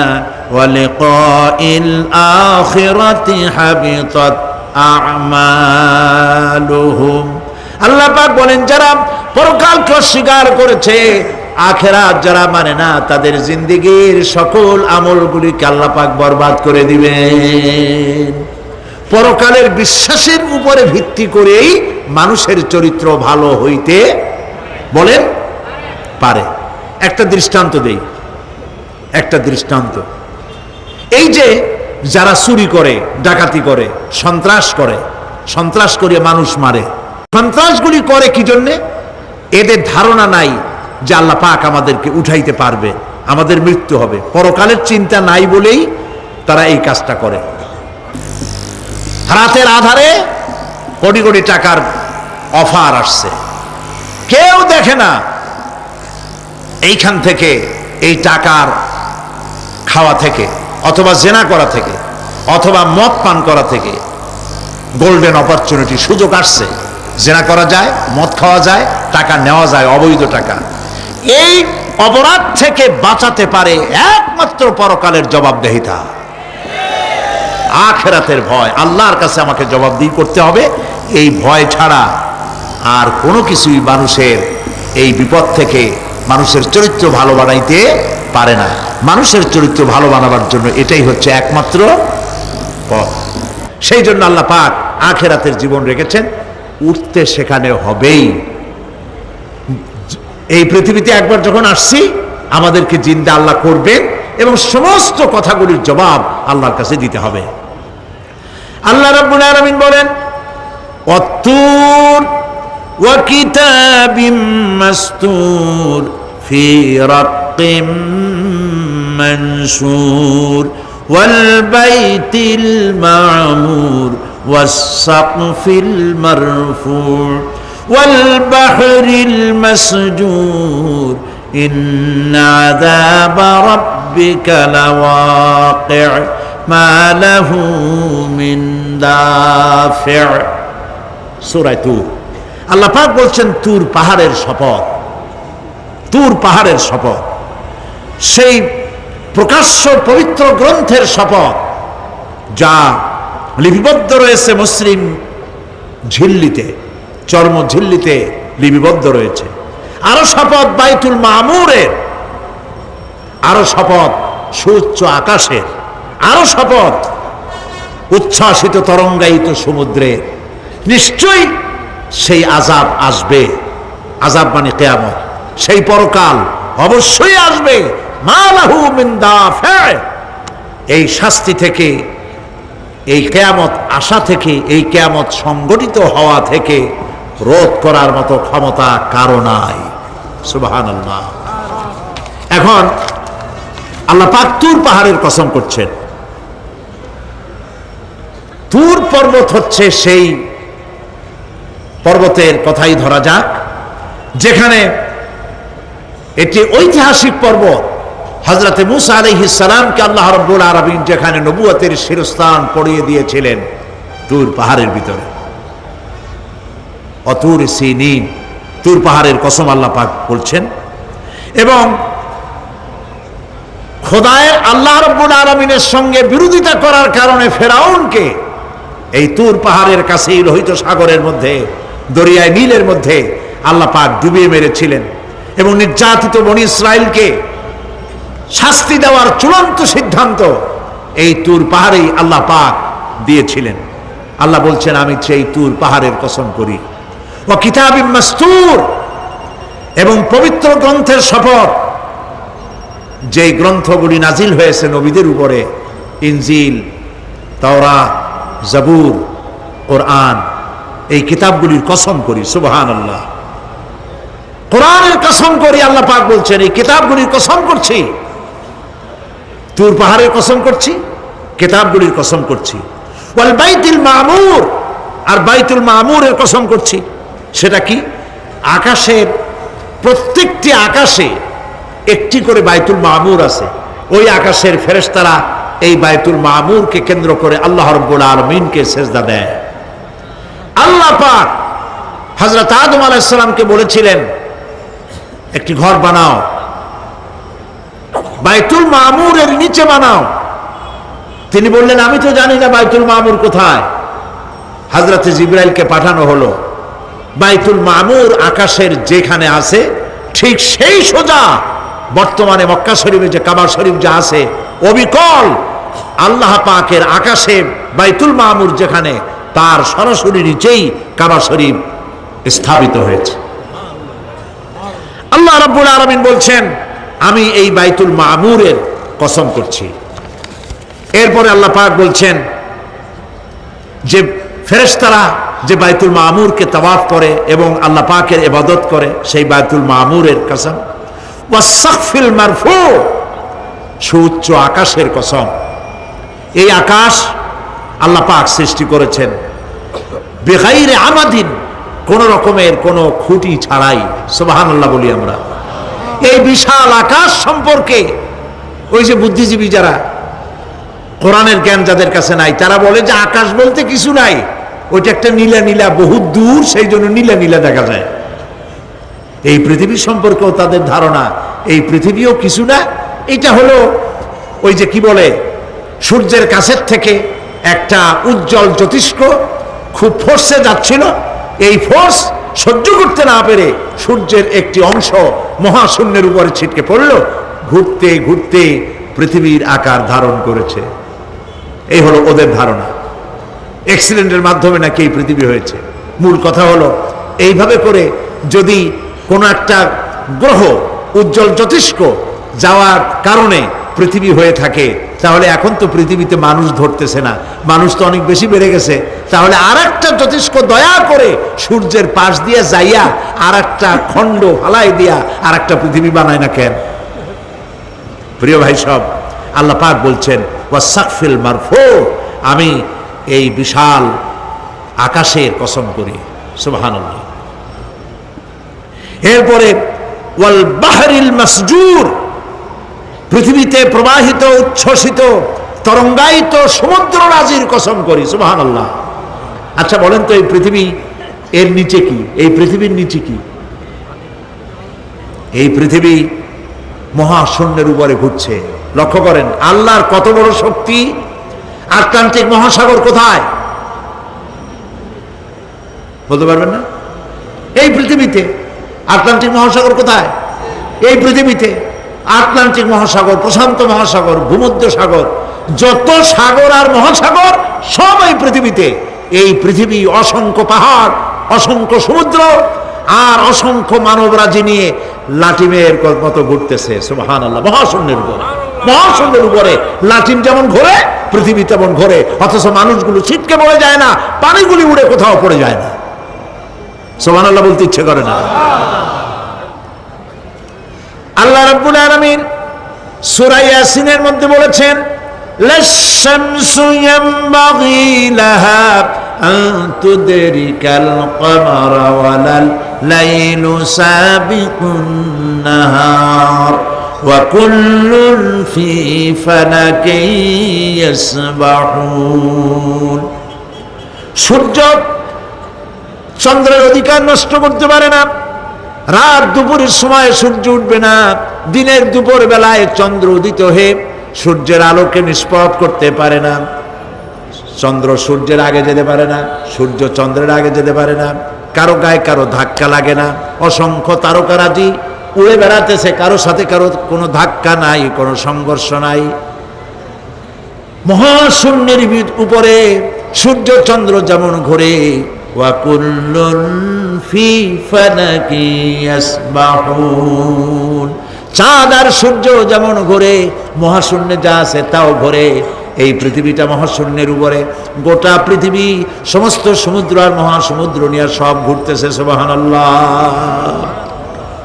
ولقاء الآخرة حبطت أعمالهم। আল্লাহ পাক বলেন, যারা পরকালকে অস্বীকার করেছে, আখিরাত যারা মানে না, তাদের জিন্দেগীর সকল আমলগুলিকে আল্লাহ পাক বরবাদ করে দিবেন। পরকালের বিশ্বাসের উপরে ভিত্তি করেই মানুষের চরিত্র ভালো হইতে বলেন পারে। একটা দৃষ্টান্ত দেই, একটা দৃষ্টান্ত। এই যে যারা চুরি করে, ডাকাতি করে, সন্ত্রাস করে মানুষ মারে, সন্ত্রাসগুলি করে কি জন্যে? এদের ধারণা নাই যে আল্লাহ পাক আমাদেরকে উঠাইতে পারবে, আমাদের মৃত্যু হবে, পরকালের চিন্তা নাই বলেই তারা এই কাজটা করে। রাতের আধারে কোটি কোটি টাকার অফার আসছে, কেউ দেখে না। এইখান থেকে, এই টাকার খাওয়া থেকে, অথবা জেনা করা থেকে, অথবা মদ পান করা থেকে গোল্ডেন অপরচুনিটি, সুযোগ আসছে। জেনা করা যায়, মদ খাওয়া যায়, টাকা নেওয়া যায়, অবৈধ টাকা। এই অপরাধ থেকে বাঁচাতে পারে একমাত্র পরকালের জবাবদিহিতা, আখিরাতের ভয়। আল্লাহর কাছে আমাকে জবাবদিহি করতে হবে, এই ভয় ছাড়া আর কোনো কিছুই মানুষের এই বিপদ থেকে মানুষের চরিত্র ভালো বানাইতে পারে না। মানুষের চরিত্র ভালো বানাবার জন্য এটাই হচ্ছে একমাত্র পথ। সেই জন্য আল্লাহ পাক আখিরাতের জীবন রেখেছেন। উঠতে সেখানে হবেই। এই পৃথিবীতে একবার যখন আসছি, আমাদেরকে জিন্দা আল্লাহ করবেন এবং সমস্ত কথাগুলির জবাব আল্লাহর কাছে দিতে হবে। আল্লাহ রাব্বুল আলামিন বলেন, ওয়াত্তুর ওয়া কিতাবিম মাসতুর ফি রাক্কিম মানশুর ওয়াল বাইতিল মা'মুর ওয়াস সাকফিল মারফু' ওয়াল বাহরিল মাসজুর ইন্না আযাবা রাব্বিকা লাওয়াকি' মা লাহু মিন দাফি'। সূরা তুর। আল্লাহ পাক বলছেন তুর পাহাড়ের শপথ, তুর পাহাড়ের শপথ, সেই প্রকাশ্য পবিত্র গ্রন্থের শপথ যা লিপিবদ্ধ রয়েছে মুসলিম ঝিল্লিতে, চর্ম ঝিল্লিতে লিপিবদ্ধ রয়েছে। আরো শপথ বাইতুল মামুরের, আরো শপথ সুউচ্চ আকাশের, আরো শপথ উচ্ছ্বাসিত তরঙ্গায়িত সমুদ্রে। নিশ্চয়ই সেই আযাব আসবে, আযাব মানে কিয়ামত, সেই পরকাল অবশ্যই আসবে। মা লাহু মিন দাফি'। এই শাস্তি থেকে, এই কিয়ামত আসা থেকে, এই কিয়ামত সংগঠিত হওয়া থেকে রোধ করার মতো ক্ষমতা কারো নাই। সুবহানাল্লাহ। এখন আল্লাহ পাক তুর পাহাড়ের কসম করছেন। তুর পর্বত হচ্ছে সেই পর্বতের কথাই ধরা যাক, যেখানে এটি ঐতিহাসিক পর্বত। হযরতে মূসা আলাইহিস সালামকে আল্লাহ রাব্বুল আলামিন যেখানে নবুয়তের শিরস্থান পড়িয়ে দিয়েছিলেন, তুর পাহাড়ের ভিতরে। অতুর সিনিন, তুর পাহাড়ের কসম আল্লাহ পাক বলছেন। এবং খোদায়ের আল্লাহ রাব্বুল আলামিনের সঙ্গে বিরোধিতা করার কারণে ফেরাউনকে এই তুর পাহাড়ের কাছেই লোহিত সাগরের মধ্যে, দরিয়ায় নীলের মধ্যে আল্লাহ পাক ডুবিয়ে মেরেছিলেন। এবং নির্যাতিত বনী ইসরাইলকে শাস্তি দেওয়ার চূড়ান্ত সিদ্ধান্ত এই তুর পাহাড়েই আল্লাহ পাক দিয়েছিলেন। আল্লাহ বলছেন, আমি সেই তুর পাহাড়ের কসম করি। ওয়া কিতাবিম মাসতুর, এবং পবিত্র গ্রন্থের শপথ, যেই গ্রন্থগুলি নাজিল হয়েছে নবীদের উপরে, ইনজিল, তাওরাত, জাবুর, কোরআন, এই কিতাবগুলির কসম করি। সুবহানাল্লাহ। কোরআনের কসম করি, আল্লাহ পাক বলছেন এই কিতাবগুলির কসম করছি। তুর পাহাড়ের কসম করছি, কিতাবগুলির কসম করছি। ওয়াল বাইতুল মামুর, আর বাইতুল মামুরের কসম করছি। সেটা কি? আকাশের প্রত্যেকটি আকাশে একটি করে বাইতুল মামুর আছে। ওই আকাশের ফেরেশতারা এই বাইতুল মামুরকে কেন্দ্র করে আল্লাহ রাব্বুল আলামিনকে সেজদা দেয়। আল্লাহ পাক হযরত আদম আলাইহিস সালামকে বলেছিলেন, একটি ঘর বানাও, বাইতুল মামুরের নিচে বানাও। তিনি বললেন, আমি তো জানি না বাইতুল মামুর কোথায়। হযরত জিবরাইলকে পাঠানো হলো। বাইতুল মামুর আকাশের যেখানে আছে, ঠিক সেই সোজা বর্তমানে মক্কা শরীফে যে কাবা শরীফ যা আছে, অবিকল আল্লাহ পাকের আকাশে বাইতুল মামুর যেখানে, তার সরাসরি নিচেই কাবা শরীফ স্থাপিত হয়েছে। আল্লাহ রাব্বুল আলামিন বলছেন, আমি এই বাইতুল মামুরের কসম করছি। এরপরে আল্লাহ পাক বলছেন যে ফেরেশতারা যে বাইতুল মামুরকে তাওয়াফ করে এবং আল্লাহ পাকের ইবাদত করে, সেই বাইতুল মামুরের কসম। ওয়াস সাকফিল মারফু', সুউচ্চ আকাশের কসম। এই আকাশ আল্লাহ পাক সৃষ্টি করেছেন বেগাইরে আমাদিন, কোন রকমের কোন খুঁটি ছাড়াই। সুবহানাল্লাহ বলি আমরা। এই বিশাল আকাশ সম্পর্কে ওই যে বুদ্ধিজীবী যারা, কোরআনের জ্ঞান যাদের কাছে নাই, তারা বলে যে আকাশ বলতে কিছু নাই, ওইটা একটা নীলা নীলা বহু দূর, সেই জন্য নীলা নীলা দেখা যায়। এই পৃথিবী সম্পর্কেও তাদের ধারণা এই পৃথিবীও কিছু না, এটা হলো ওই যে কি বলে, সূর্যের কাছের থেকে একটা উজ্জ্বল জ্যোতিষ্ক খুব ফোর্সে যাচ্ছিল, এই ফোর্স সহ্য করতে না পেরে সূর্যের একটি অংশ মহাশূন্যের উপরে ছিটকে পড়ল, ঘুরতে ঘুরতে পৃথিবীর আকার ধারণ করেছে। এই হলো ওদের ধারণা। অ্যাক্সিডেন্টের মাধ্যমে নাকি এই পৃথিবী হয়েছে। মূল কথা হলো এইভাবে করে যদি কোনো একটা গ্রহ উজ্জ্বল জ্যোতিষ্ক যাওয়ার কারণে পৃথিবী হয়ে থাকে, তাহলে এখন তো পৃথিবীতে মানুষ ধরতেছে না, মানুষ তো অনেক বেশি বেড়ে গেছে, তাহলে আর একটা জ্যোতিষ্ক দয়া করে সূর্যের পাশ দিয়ে যাইয়া আর একটা খণ্ড ফালাই দিয়া আর একটা পৃথিবী বানায় না কেন? প্রিয় ভাই সব, আল্লাহ পাক বলছেন ওয়াসাকফিল মারফু, আমি এই বিশাল আকাশের কসম করি। সুবহানাল্লাহ। এরপরে ওয়াল বাহরিল মাসজুর, পৃথিবীতে প্রবাহিত উচ্ছ্বসিত তরঙ্গায়িত সমুদ্র রাজির কসম করি। সুবহানাল্লাহ। আচ্ছা বলেন তো, এই পৃথিবী এর নিচে কি? এই পৃথিবীর নিচে কি? এই পৃথিবী মহাশূন্যের উপরে ঘুরছে। লক্ষ্য করেন আল্লাহর কত বড় শক্তি। আটলান্টিক মহাসাগর কোথায় বলতে পারবেন না? এই পৃথিবীতে। আটলান্টিক মহাসাগর কোথায়? এই পৃথিবীতে। আটলান্টিক মহাসাগর, প্রশান্ত মহাসাগর, ভূমধ্য সাগর, যত সাগর আর মহাসাগর সব এই পৃথিবীতে। এই পৃথিবী অসংখ্য পাহাড়, অসংখ্য সমুদ্র আর অসংখ্য মানবরাজি নিয়ে লাটিমের মতো ঘুরতেছে। সুবহানাল্লাহ। মহাশূন্যের উপরে, মহাশূন্যের উপরে লাটিম যেমন ঘোরে, পৃথিবী তেমন ঘোরে, অথচ মানুষগুলো ছিটকে পড়ে যায় না, পানিগুলি উড়ে কোথাও পড়ে যায় না। সুবহানাল্লাহ বলতে ইচ্ছে করে না। আল্লাহ রাব্বুল আলামিন সূরা ইয়াসিনের মধ্যে বলেছেন লাশ-শামসু ইয়ানবাগি লাহা আন তুদরিকাল কমারা ওয়ালাল লাইলু সাবিকুন নাহার ওয়া কুল্লুন ফি ফালাকিন ইয়াসবাহুন। সূর্য চন্দ্রের অধিকার নষ্ট করতে পারে না। রাত দুপুরের সময় সূর্য উঠবে না, দিনের দুপুর বেলায় চন্দ্র উদিত হয়ে সূর্যের আলোকে নিষ্প্রভ করতে পারে না। চন্দ্র সূর্যের আগে যেতে পারে না, সূর্য চন্দ্রের আগে যেতে পারে না, কারো গায়ে কারো ধাক্কা লাগে না। অসংখ্য তারকারাজি উড়ে বেড়াতেছে, কারো সাথে কারো কোনো ধাক্কা নাই, কোনো সংঘর্ষ নাই। মহাশূন্যের উপরে সূর্য চন্দ্র যেমন ঘোরে, ওয়া কুল্লুন ফি ফালাকি ইয়াসবাহুন, চাঁদ আর সূর্য যেমন ঘোরে, মহাশূন্যে যা আছে তাও ঘোরে। এই পৃথিবীটা মহাশূন্যের উপরে, গোটা পৃথিবী সমস্ত সমুদ্র আর মহাসমুদ্র নিয়ে সব ঘুরতেছে। সুবহানাল্লাহ।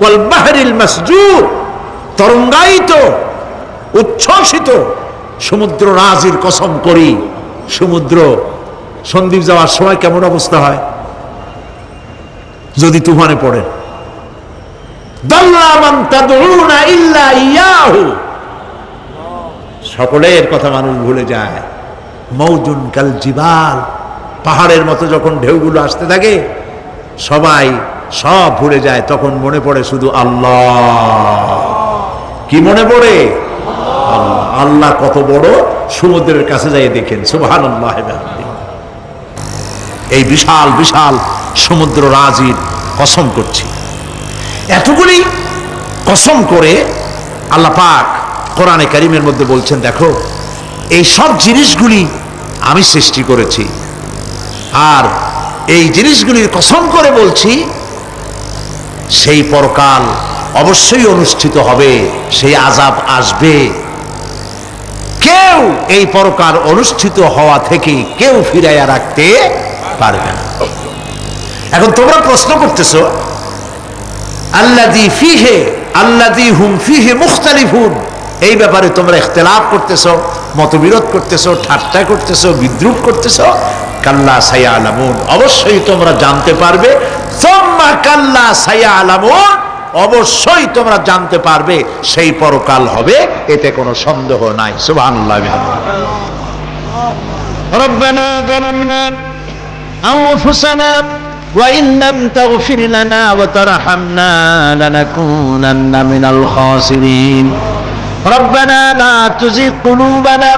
ওয়াল বাহরিল মাসজুর, তরঙ্গায়িত উচ্ছ্বসিত সমুদ্র রাজির কসম করি। সমুদ্র সন্দ্বীপ যাওয়ার সময় কেমন অবস্থা হয় যদি তুফানে পড়ে? দাল্লা মান তাদউনা ইল্লা ইয়াহু, সকলের কথা মানুষ ভুলে যায়। মৌজুন কাল জিবাল, পাহাড়ের মতো যখন ঢেউগুলো আসতে থাকে সবাই সব ভুলে যায়, তখন মনে পড়ে শুধু আল্লাহ। কি মনে পড়ে? আল্লাহ। আল্লাহ কত বড়, সমুদ্রের কাছে যাই দেখেন। সুবহানাল্লাহ। এই বিশাল বিশাল সমুদ্র রাজির কসম করছি। এতগুলি কসম করে আল্লাহ পাক কোরআনে কারীমের মধ্যে বলছেন, দেখো এই সব জিনিসগুলি আমি সৃষ্টি করেছি, আর এই জিনিসগুলির কসম করে বলছি সেই পরকাল অবশ্যই অনুষ্ঠিত হবে, সেই আযাব আসবে। কেউ এই পরকাল অনুষ্ঠিত হওয়া থেকে কেউ ফিরাইয়া রাখতে পারবে না। এখন তোমরা প্রশ্ন করতেছো আল্লাযী ফীহি আল্লাযী হুম ফীহি মুখতালিফুন, এই ব্যাপারে তোমরা ইখতিলাফ করতেছো, মতবিরোধ করতেছো, ঠাট্টা করতেছো, বিদ্রুপ করতেছো। কাল্লা সায়ালামুন, অবশ্যই তোমরা জানতে পারবে। সুম্মা কাল্লা সায়ালামুন, অবশ্যই তোমরা জানতে পারবে সেই পরকাল হবে, এতে কোনো সন্দেহ নাই। সুবহানাল্লাহ। ربنا ظلمنا أنفسنا وإن لم تغفر لنا وترحمنا لنكونن من الخاسرين ربنا لا تزغ قلوبنا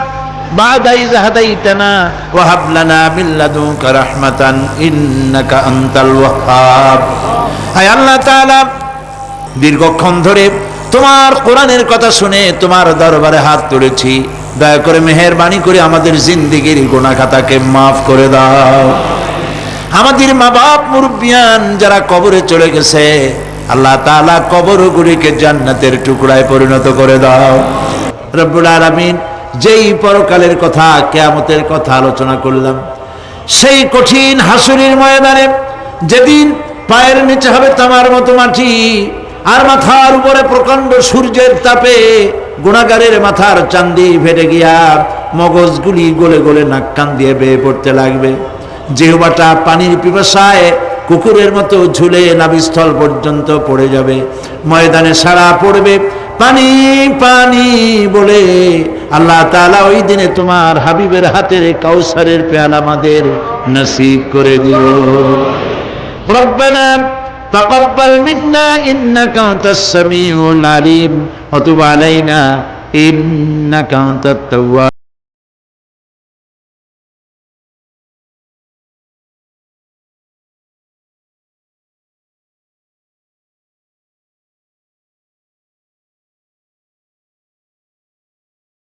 بعد إذ هديتنا وهب لنا من لدنك رحمة إنك أنت الوهاب হায় আল্লাহ তাআলা, দীর্ঘক্ষণ ধরে তোমার কোরআনের কথা শুনে তোমার দরবারে হাত তুলেছি, দয়া করে মেহেরবানি করে আমাদের জিন্দেগির গুনাহ খাতাকে মাফ করে দাও। আমাদের মা বাপ মুরব্বিয়ান যারা কবরে চলে গেছে, আল্লাহ তাআলা কবরগুলিকে জান্নাতের টুকরায় পরিণত করে দাও। রব্বুল আলামিন, যেই পরকালের কথা, কিয়ামতের কথা আলোচনা করলাম, সেই কঠিন হাসরের ময়দানে যেদিন পায়ের নিচে হবে তামার মতো মাটি, আর মাথার উপরে প্রকাণ্ড সূর্যের তাপে গুনাহগারের মাথার চান্দি ফেটে গিয়া মগজগুলি গলে গলে নাক কান দিয়ে বেয়ে পড়তে লাগবে। জিহ্বাটা পানির পিপাসায় কুকুরের মতো ঝুলে নাভিস্থল পর্যন্ত পড়ে যাবে। ময়দানে সারা পড়বে পানি পানি বলে। আল্লাহ তাআলা ওই দিনে তোমার হাবিবের হাতের কাউসারের পেয়ালা আমাদের নসিব করে দিও। রব্বানা তাকাব্বাল মিন্না ইন্নাকা আনতাস সামিউল আলিম ওয়া তুব আলাইনা ইন্নাকা আনতাত তাওয়াব।